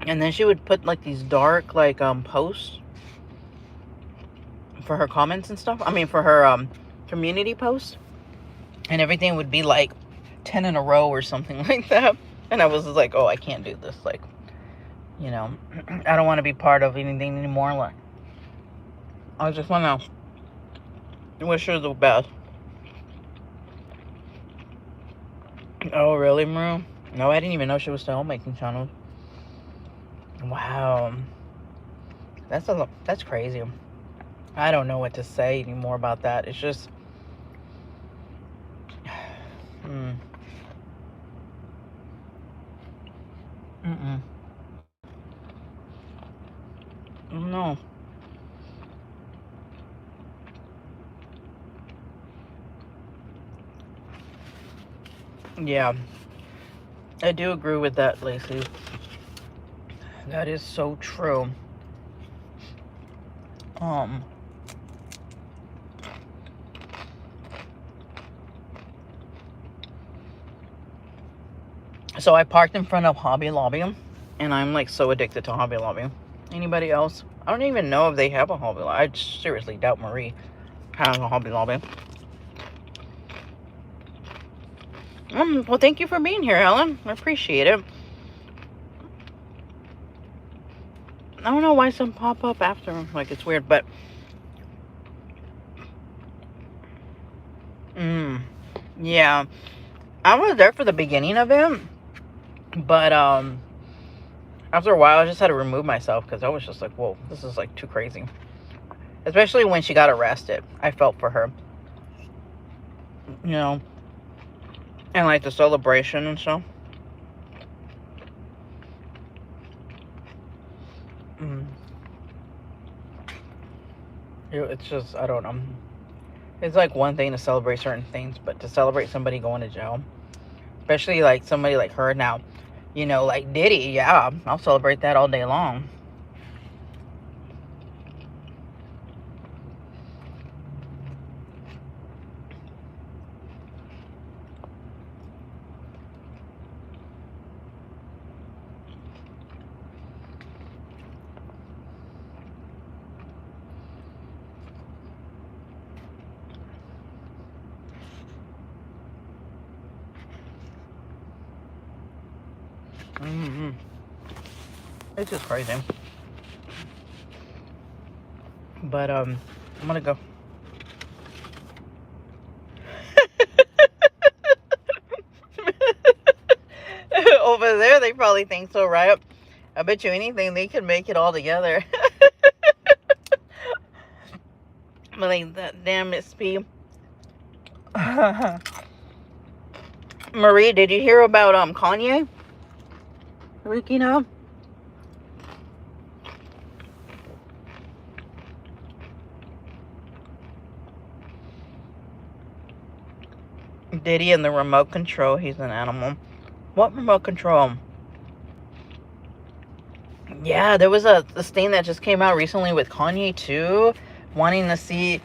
And then she would put like these dark like posts for her comments and stuff. I mean, for her community posts, and everything would be like 10 in a row or something like that. And I was just like, oh, I can't do this. Like, you know, I don't want to be part of anything anymore. Like, I just want to wish her the best. Oh, really, Maru? No, I didn't even know she was still making channels. Wow. That's crazy. I don't know what to say anymore about that. It's just... No. Yeah. I do agree with that, Lacey. That is so true. So I parked in front of Hobby Lobby, and I'm like so addicted to Hobby Lobby. Anybody else? I don't even know if they have a Hobby Lobby. I seriously doubt Marie has a Hobby Lobby. Well, thank you for being here, Helen. I appreciate it. I don't know why some pop up after. Like, it's weird, but... Yeah. I was there for the beginning of it, but, after a while, I just had to remove myself, because I was just like, whoa, this is, like, too crazy. Especially when she got arrested. I felt for her. You know? And, like, the celebration and stuff. It's just, I don't know. It's like one thing to celebrate certain things, but to celebrate somebody going to jail, especially like somebody like her now, you know, like Diddy, yeah, I'll celebrate that all day long. It's just crazy. But I'm gonna go. Over there, they probably think so, right? I bet you anything they could make it all together. But like that damn Miss P. Marie, did you hear about Kanye waking up? Diddy and the remote control. He's an animal. What remote control? Yeah, there was this thing that just came out recently with Kanye too, wanting to see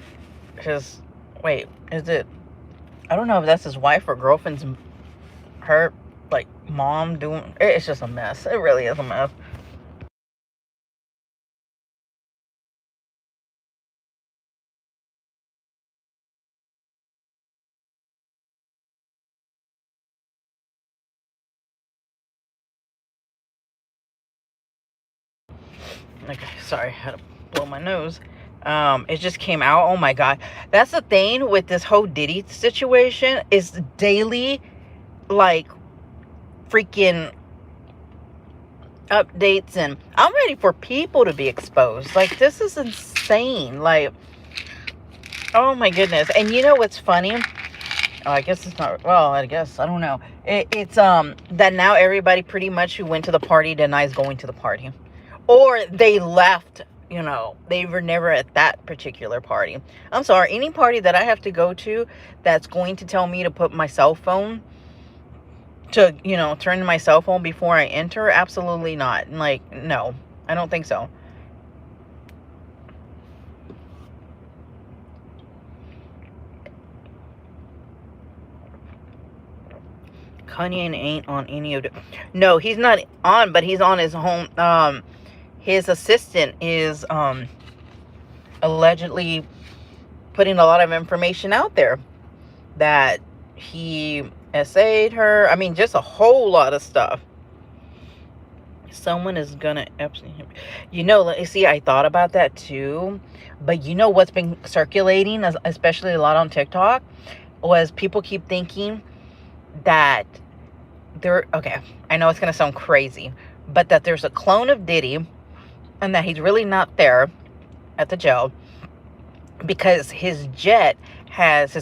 his. Wait, is it? I don't know if that's his wife or girlfriend's. Her like mom doing. It's just a mess. It really is a mess. Okay, sorry, I had to blow my nose. It just came out. Oh my god. That's the thing with this whole Diddy situation, is daily, like, freaking updates, and I'm ready for people to be exposed. Like, this is insane. Like, oh my goodness. And you know what's funny? Oh, I guess it's not, well, I guess, I don't know. It's that now everybody pretty much who went to the party denies going to the party. Or they left, you know, they were never at that particular party. I'm sorry, any party that I have to go to that's going to tell me to put my cell phone, to, you know, turn my cell phone before I enter, absolutely not. Like, no, I don't think so. Kanye ain't on any of the... No, he's not on, but he's on his home. His assistant is allegedly putting a lot of information out there that he essayed her. I mean, just a whole lot of stuff. Someone is gonna Epstein him. You know, see, I thought about that too. But you know what's been circulating, especially a lot on TikTok, was people keep thinking that okay, I know it's gonna sound crazy, but that there's a clone of Diddy and that he's really not there at the jail because his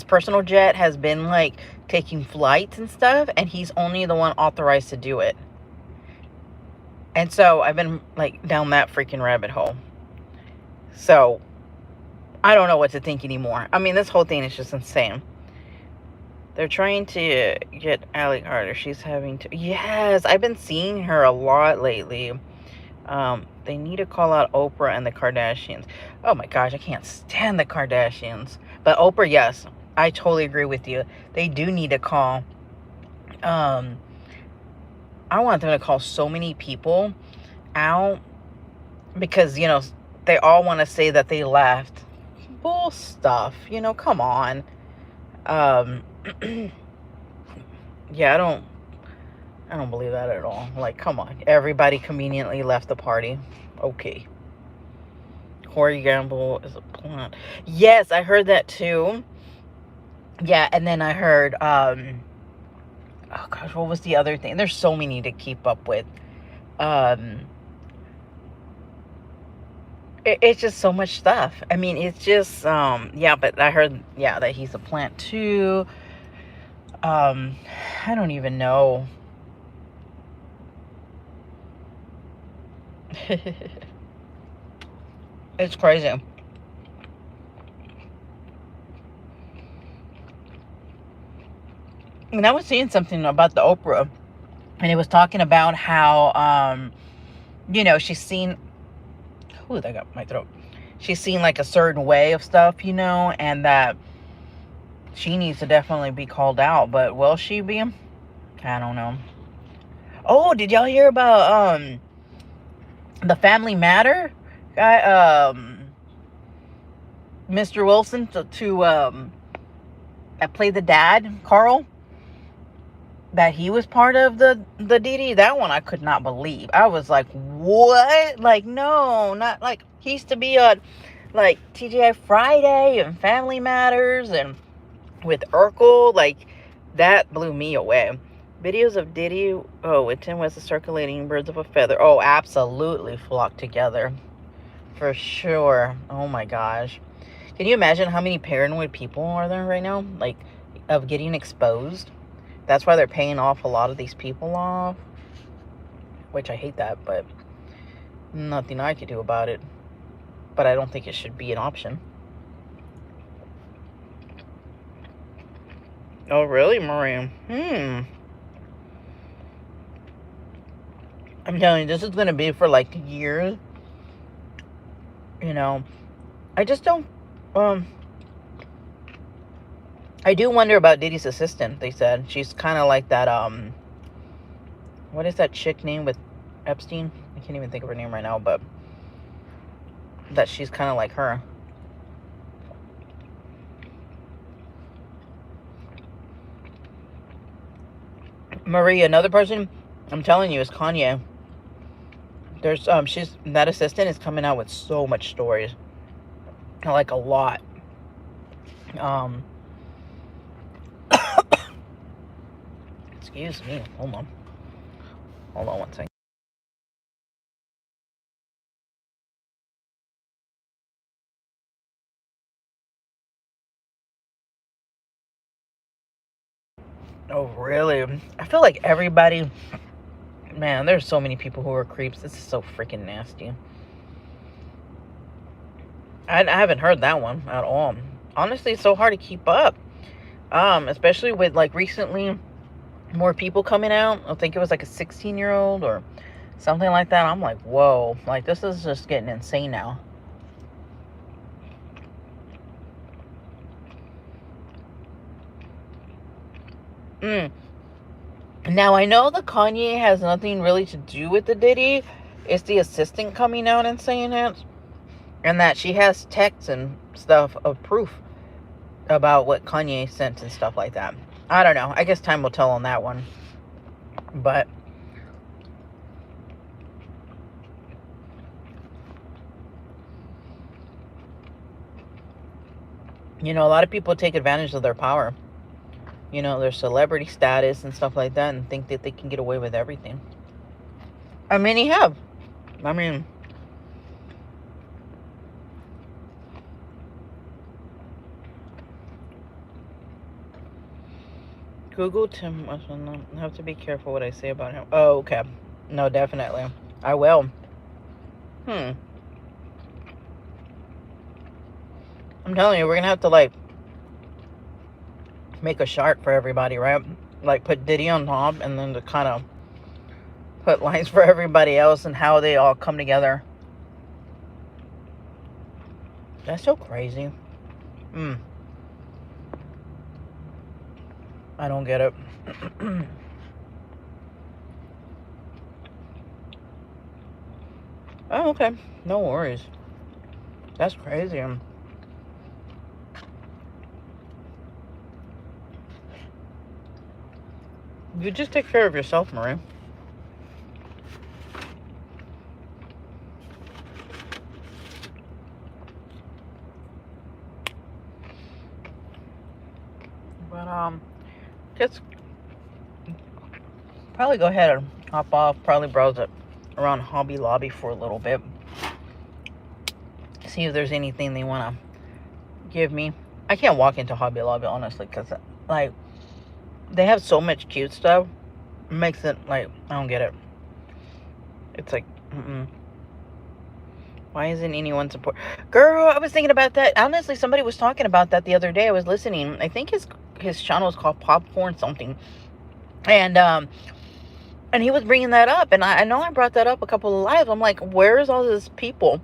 personal jet has been like taking flights and stuff, and he's only the one authorized to do it. And so I've been like down that freaking rabbit hole. So I don't know what to think anymore. I mean, this whole thing is just insane. They're trying to get Allie Carter. She's having to... Yes, I've been seeing her a lot lately. They need to call out Oprah and the Kardashians. Oh my gosh, I can't stand the Kardashians. But Oprah, yes, I totally agree with you. They do need to call... I want them to call so many people out because, you know, they all want to say that they left. Bull stuff, you know, come on. Yeah, I don't believe that at all. Like, come on. Everybody conveniently left the party. Okay. Corey Gamble is a plant. Yes, I heard that too. Yeah, and then I heard, oh gosh, what was the other thing? There's so many to keep up with. It's just so much stuff. I mean, it's just, yeah, but I heard, yeah, that he's a plant too. I don't even know. It's crazy. And I was seeing something about the Oprah, and it was talking about how, you know, she's seen, ooh, that got my throat. She's seen like a certain way of stuff, you know, and that she needs to definitely be called out. But will she be? I don't know. Oh, did y'all hear about the Family Matter guy, Mr. Wilson, to play the dad, Carl? That he was part of the DD? That one I could not believe. I was like, what? Like, no, not like, he used to be on like TGI Friday and Family Matters and with Urkel. Like, that blew me away. Videos of Diddy, oh, with Tim West circulating, birds of a feather. Oh, absolutely flocked together. For sure. Oh my gosh. Can you imagine how many paranoid people are there right now? Like, of getting exposed? That's why they're paying off a lot of these people off. Which I hate that, but nothing I could do about it. But I don't think it should be an option. Oh, really, Marie? I'm telling you, this is going to be for like years. You know, I just don't, I do wonder about Diddy's assistant, they said. She's kind of like that, what is that chick name with Epstein? I can't even think of her name right now, but that she's kind of like her. Marie, another person, I'm telling you, is Kanye. There's she's that assistant is coming out with so much stories, like a lot. Um, excuse me. Hold on one second. Oh, really? I feel like everybody, man, there's so many people who are creeps. This is so freaking nasty. I haven't heard that one at all. Honestly, it's so hard to keep up. Especially with, like, recently more people coming out. I think it was like a 16-year-old or something like that. I'm like, whoa, like, this is just getting insane now. Now, I know the Kanye has nothing really to do with the Diddy. It's the assistant coming out and saying it. And that she has texts and stuff of proof about what Kanye sent and stuff like that. I don't know. I guess time will tell on that one. But you know, a lot of people take advantage of their power. You know, their celebrity status and stuff like that, and think that they can get away with everything. I mean, he have. I mean, Google Tim. I have to be careful what I say about him. Oh, okay. No, definitely. I will. I'm telling you, we're gonna have to, like, make a chart for everybody, right? Like, put Diddy on top, and then to kind of put lines for everybody else and how they all come together. That's so crazy. I don't get it. Oh, okay. No worries. That's crazy. You just take care of yourself, Marie. But, just probably go ahead and hop off. Probably browse it around Hobby Lobby for a little bit. See if there's anything they want to give me. I can't walk into Hobby Lobby, honestly, because, like, they have so much cute stuff. It makes it, like, I don't get it. It's like, why isn't anyone support? Girl, I was thinking about that. Honestly, somebody was talking about that the other day. I was listening. I think his channel is called Popcorn something. And he was bringing that up. And I know I brought that up a couple of lives. I'm like, where's all these people?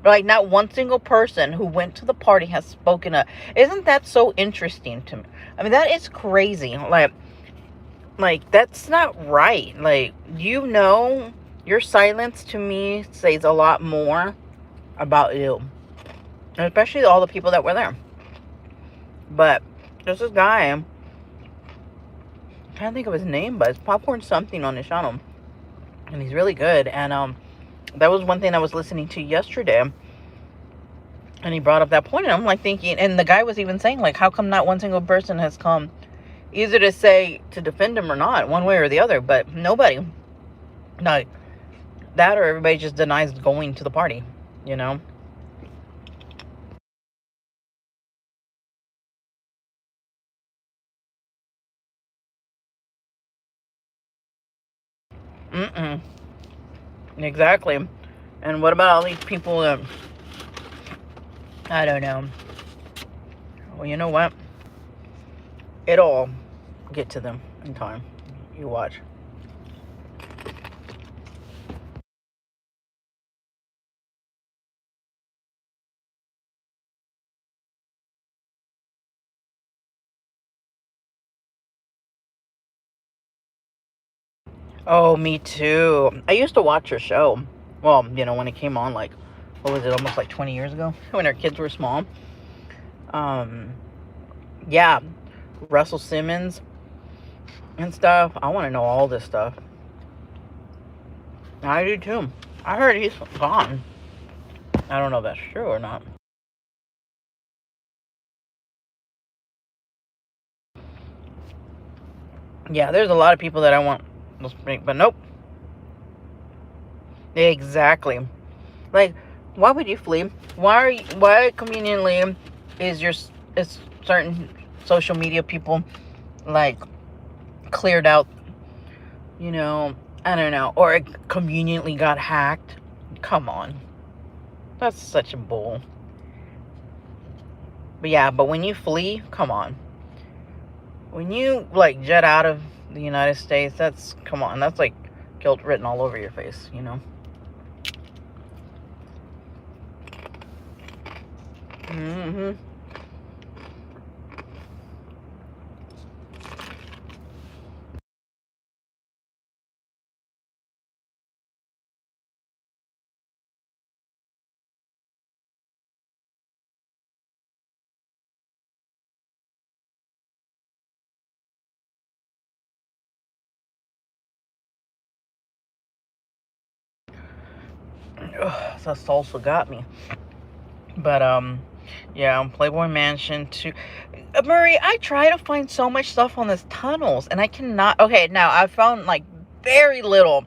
Like, not one single person who went to the party has spoken up. Isn't that so interesting to me? I mean, that is crazy. Like, that's not right. Like, you know, your silence to me says a lot more about you. Especially all the people that were there. But there's this guy, I'm trying to think of his name, but it's Popcorn something on his channel. And he's really good. And that was one thing I was listening to yesterday. And he brought up that point, and I'm like thinking, and the guy was even saying, like, how come not one single person has come either to say to defend him or not, one way or the other? But nobody. Like, that or everybody just denies going to the party, you know? Exactly. And what about all these people that, I don't know. Well, you know what? It'll get to them in time. You watch. Oh, me too. I used to watch her show. Well, you know, when it came on, like, what was it, almost like 20 years ago? When our kids were small. Yeah. Russell Simmons and stuff. I want to know all this stuff. I do too. I heard he's gone. I don't know if that's true or not. Yeah, there's a lot of people that I want to speak, but nope. Exactly. Like, why would you flee? Why conveniently is certain social media people like cleared out, you know, I don't know, or it conveniently got hacked? Come on. That's such a bull. But yeah, but when you flee, come on. When you like jet out of the United States, come on, that's like guilt written all over your face, you know? Mm-hmm. Ugh, that salsa got me. But yeah, Playboy Mansion too. Murray, I try to find so much stuff on this tunnels, and I cannot. Okay, now I found like very little.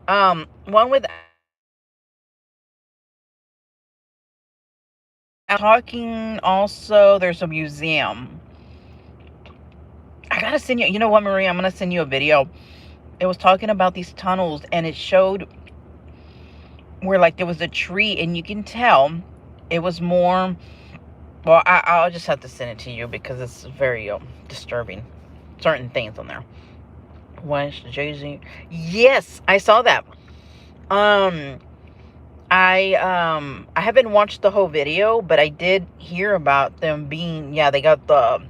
One with talking. Also, there's a museum. I gotta send you. You know what, Marie? I'm gonna send you a video. It was talking about these tunnels, and it showed where like there was a tree, and you can tell it was more. Well, I'll just have to send it to you because it's very disturbing. Certain things on there. West Jay-Z. Yes, I saw that. Um, I haven't watched the whole video, but I did hear about them being. Yeah, they got the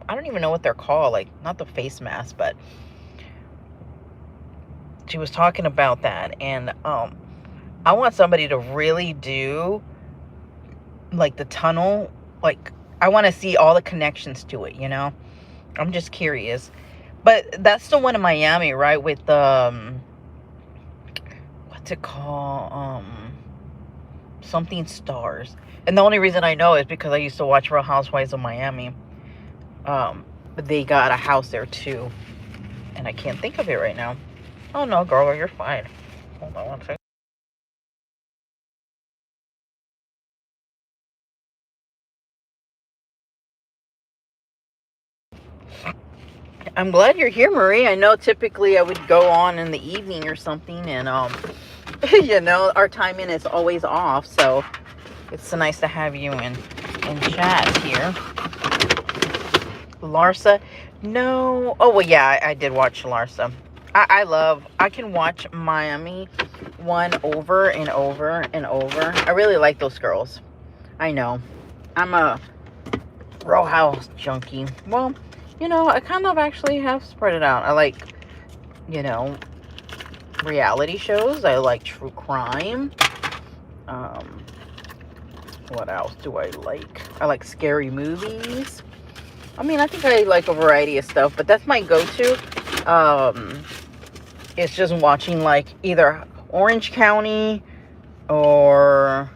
I don't even know what they're called. Like not the face mask, but she was talking about that, and I want somebody to really do like the tunnel. Like I want to see all the connections to it. You know, I'm just curious. But that's the one in Miami, right? With what's it called? Something Stars. And the only reason I know is because I used to watch Real Housewives of Miami. But they got a house there too, and I can't think of it right now. Oh no, girl, you're fine. Hold on one second. I'm glad you're here, Marie. I know typically I would go on in the evening or something, and you know, our timing is always off, so it's nice to have you in chat here. Larsa, no. Oh well, yeah, I did watch Larsa. I can watch Miami one over and over and over. I really like those girls. I know. I'm a Row House junkie. Well, you know, I kind of actually have spread it out. I like, you know, reality shows. I like true crime. What else do I like? I like scary movies. I mean, I think I like a variety of stuff, but that's my go-to. It's just watching like either Orange County or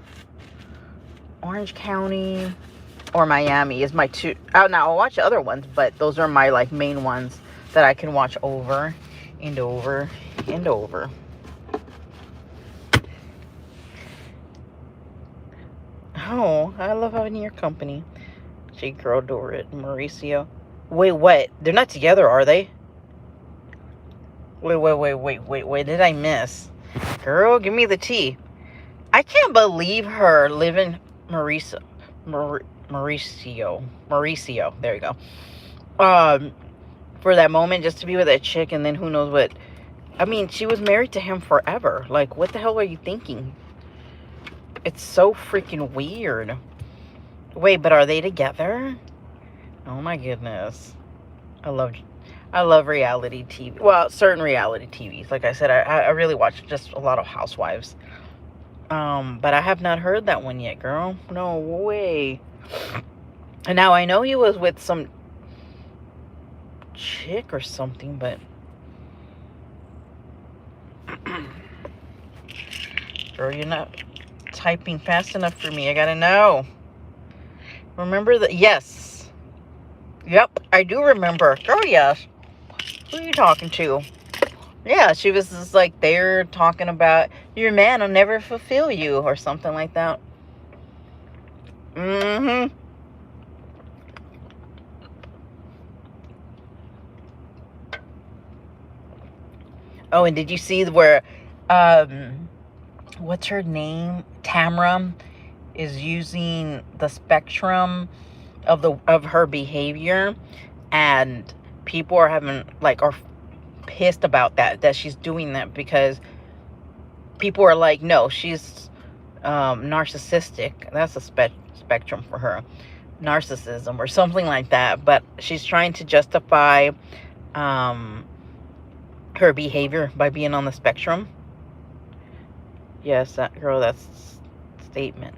Miami is my two. Oh, now I'll watch other ones, but those are my like main ones that I can watch over and over and over. Oh, I love having your company. J. Girl, Dorit, Mauricio. Wait, what? They're not together, are they? Wait, did I miss? Girl, give me the tea. I can't believe her living Mauricio, there you go. For that moment, just to be with that chick, and then who knows what. I mean, she was married to him forever. Like, what the hell are you thinking? It's so freaking weird. Wait, but are they together? Oh my goodness. I love reality TV. Well, certain reality TVs. Like I said, I really watch just a lot of housewives. But I have not heard that one yet, girl. No way. And now I know he was with some chick or something, but Girl, you're not typing fast enough for me. I gotta know. Remember that? Yes. Yep, I do remember. Girl, yes. Who are you talking to? Yeah, she was just like, they're talking about your man will never fulfill you or something like that. Mm-hmm. Oh, and did you see where, what's her name? Tamra is using the spectrum of her behavior, and people are are pissed about that she's doing that, because people are like, no, she's narcissistic. That's a spectrum for her, narcissism or something like that. But she's trying to justify her behavior by being on the spectrum. Yes, that girl, that's statement.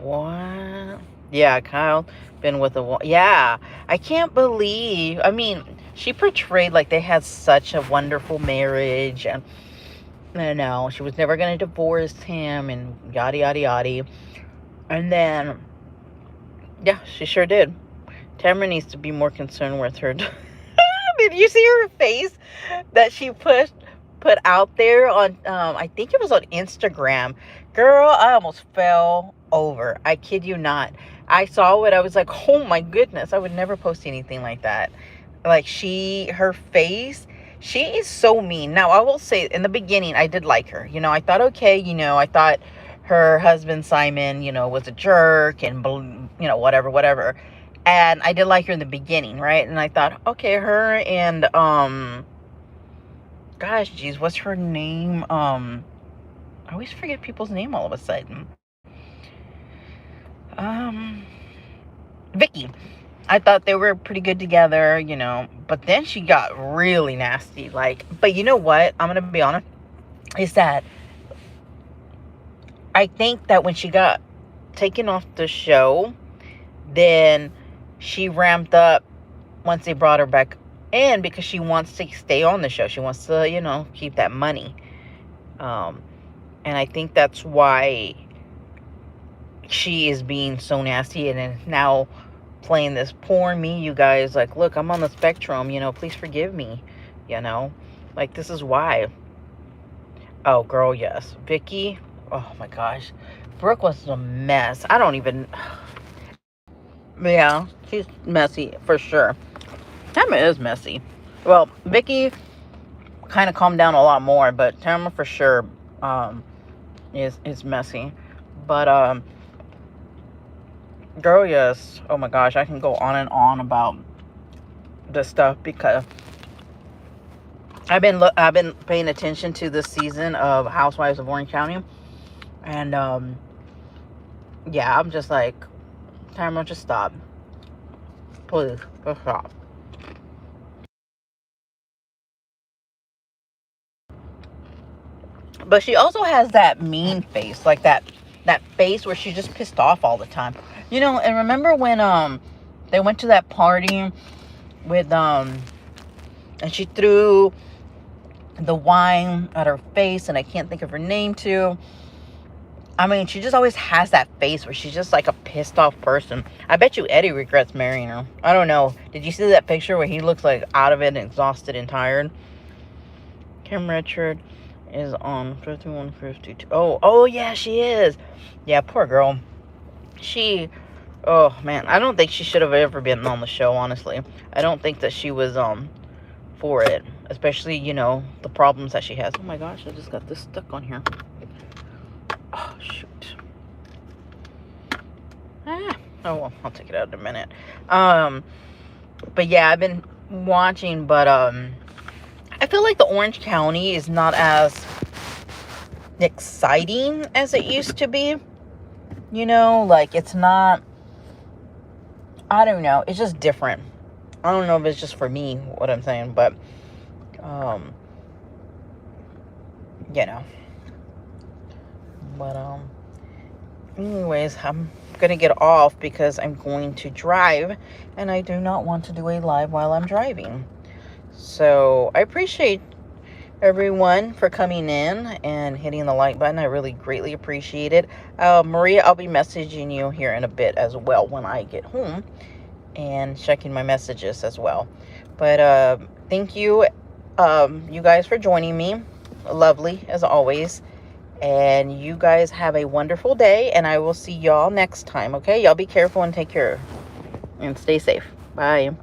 What? Yeah, Kyle been with yeah, I can't believe, I mean, she portrayed like they had such a wonderful marriage, and no, she was never going to divorce him, and yada yada yada. And then, yeah, she sure did. Tamara needs to be more concerned with her. Did you see her face that she put out there on, I think it was on Instagram? Girl, I almost fell over. I kid you not. I saw it. I was like, oh my goodness. I would never post anything like that. Like, her face, she is so mean. Now, I will say, in the beginning, I did like her. I thought, okay, I thought her husband, Simon, was a jerk and, whatever. And I did like her in the beginning, right? And I thought, okay, her and, gosh, geez, what's her name? I always forget people's name all of a sudden. Vicky. I thought they were pretty good together, but then she got really nasty. But you know what? I'm going to be honest, is that I think that when she got taken off the show, then she ramped up once they brought her back in, because she wants to stay on the show. She wants to, keep that money. And I think that's why she is being so nasty, and then now playing this poor me, you guys, like, look, I'm on the spectrum, please forgive me, this is why. Oh, girl, yes. Vicky, oh my gosh. Brooke was a mess. I don't even, yeah, she's messy for sure. Tamara is messy. Well, Vicky kind of calmed down a lot more, but Tamara for sure is messy. But girl, yes. Oh my gosh, I can go on and on about this stuff, because I've been paying attention to this season of Housewives of Orange County, and yeah, I'm just like, Tamara, just stop, please, just stop. But she also has that mean face, like that face where she's just pissed off all the time. And remember when they went to that party with and she threw the wine at her face, and I can't think of her name too. I mean, she just always has that face where she's just like a pissed off person. I bet you Eddie regrets marrying her. I don't know. Did you see that picture where he looks like out of it and exhausted and tired? Kim Richard is on 5152. Oh yeah, she is. Yeah, poor girl. Oh man, I don't think she should have ever been on the show, honestly. I don't think that she was for it, especially the problems that she has. Oh my gosh, I just got this stuck on here. Oh shoot. Oh well, I'll take it out in a minute. But yeah, I've been watching, but I feel like the Orange County is not as exciting as it used to be. It's not, I don't know, it's just different. I don't know if it's just for me, what I'm saying, but anyways, I'm gonna get off because I'm going to drive, and I do not want to do a live while I'm driving. So I appreciate everyone for coming in and hitting the like button. I really greatly appreciate it. Maria, I'll be messaging you here in a bit as well when I get home and checking my messages as well. But thank you, you guys, for joining me. Lovely as always. And you guys have a wonderful day, and I will see y'all next time. Okay, y'all be careful and take care and stay safe. Bye.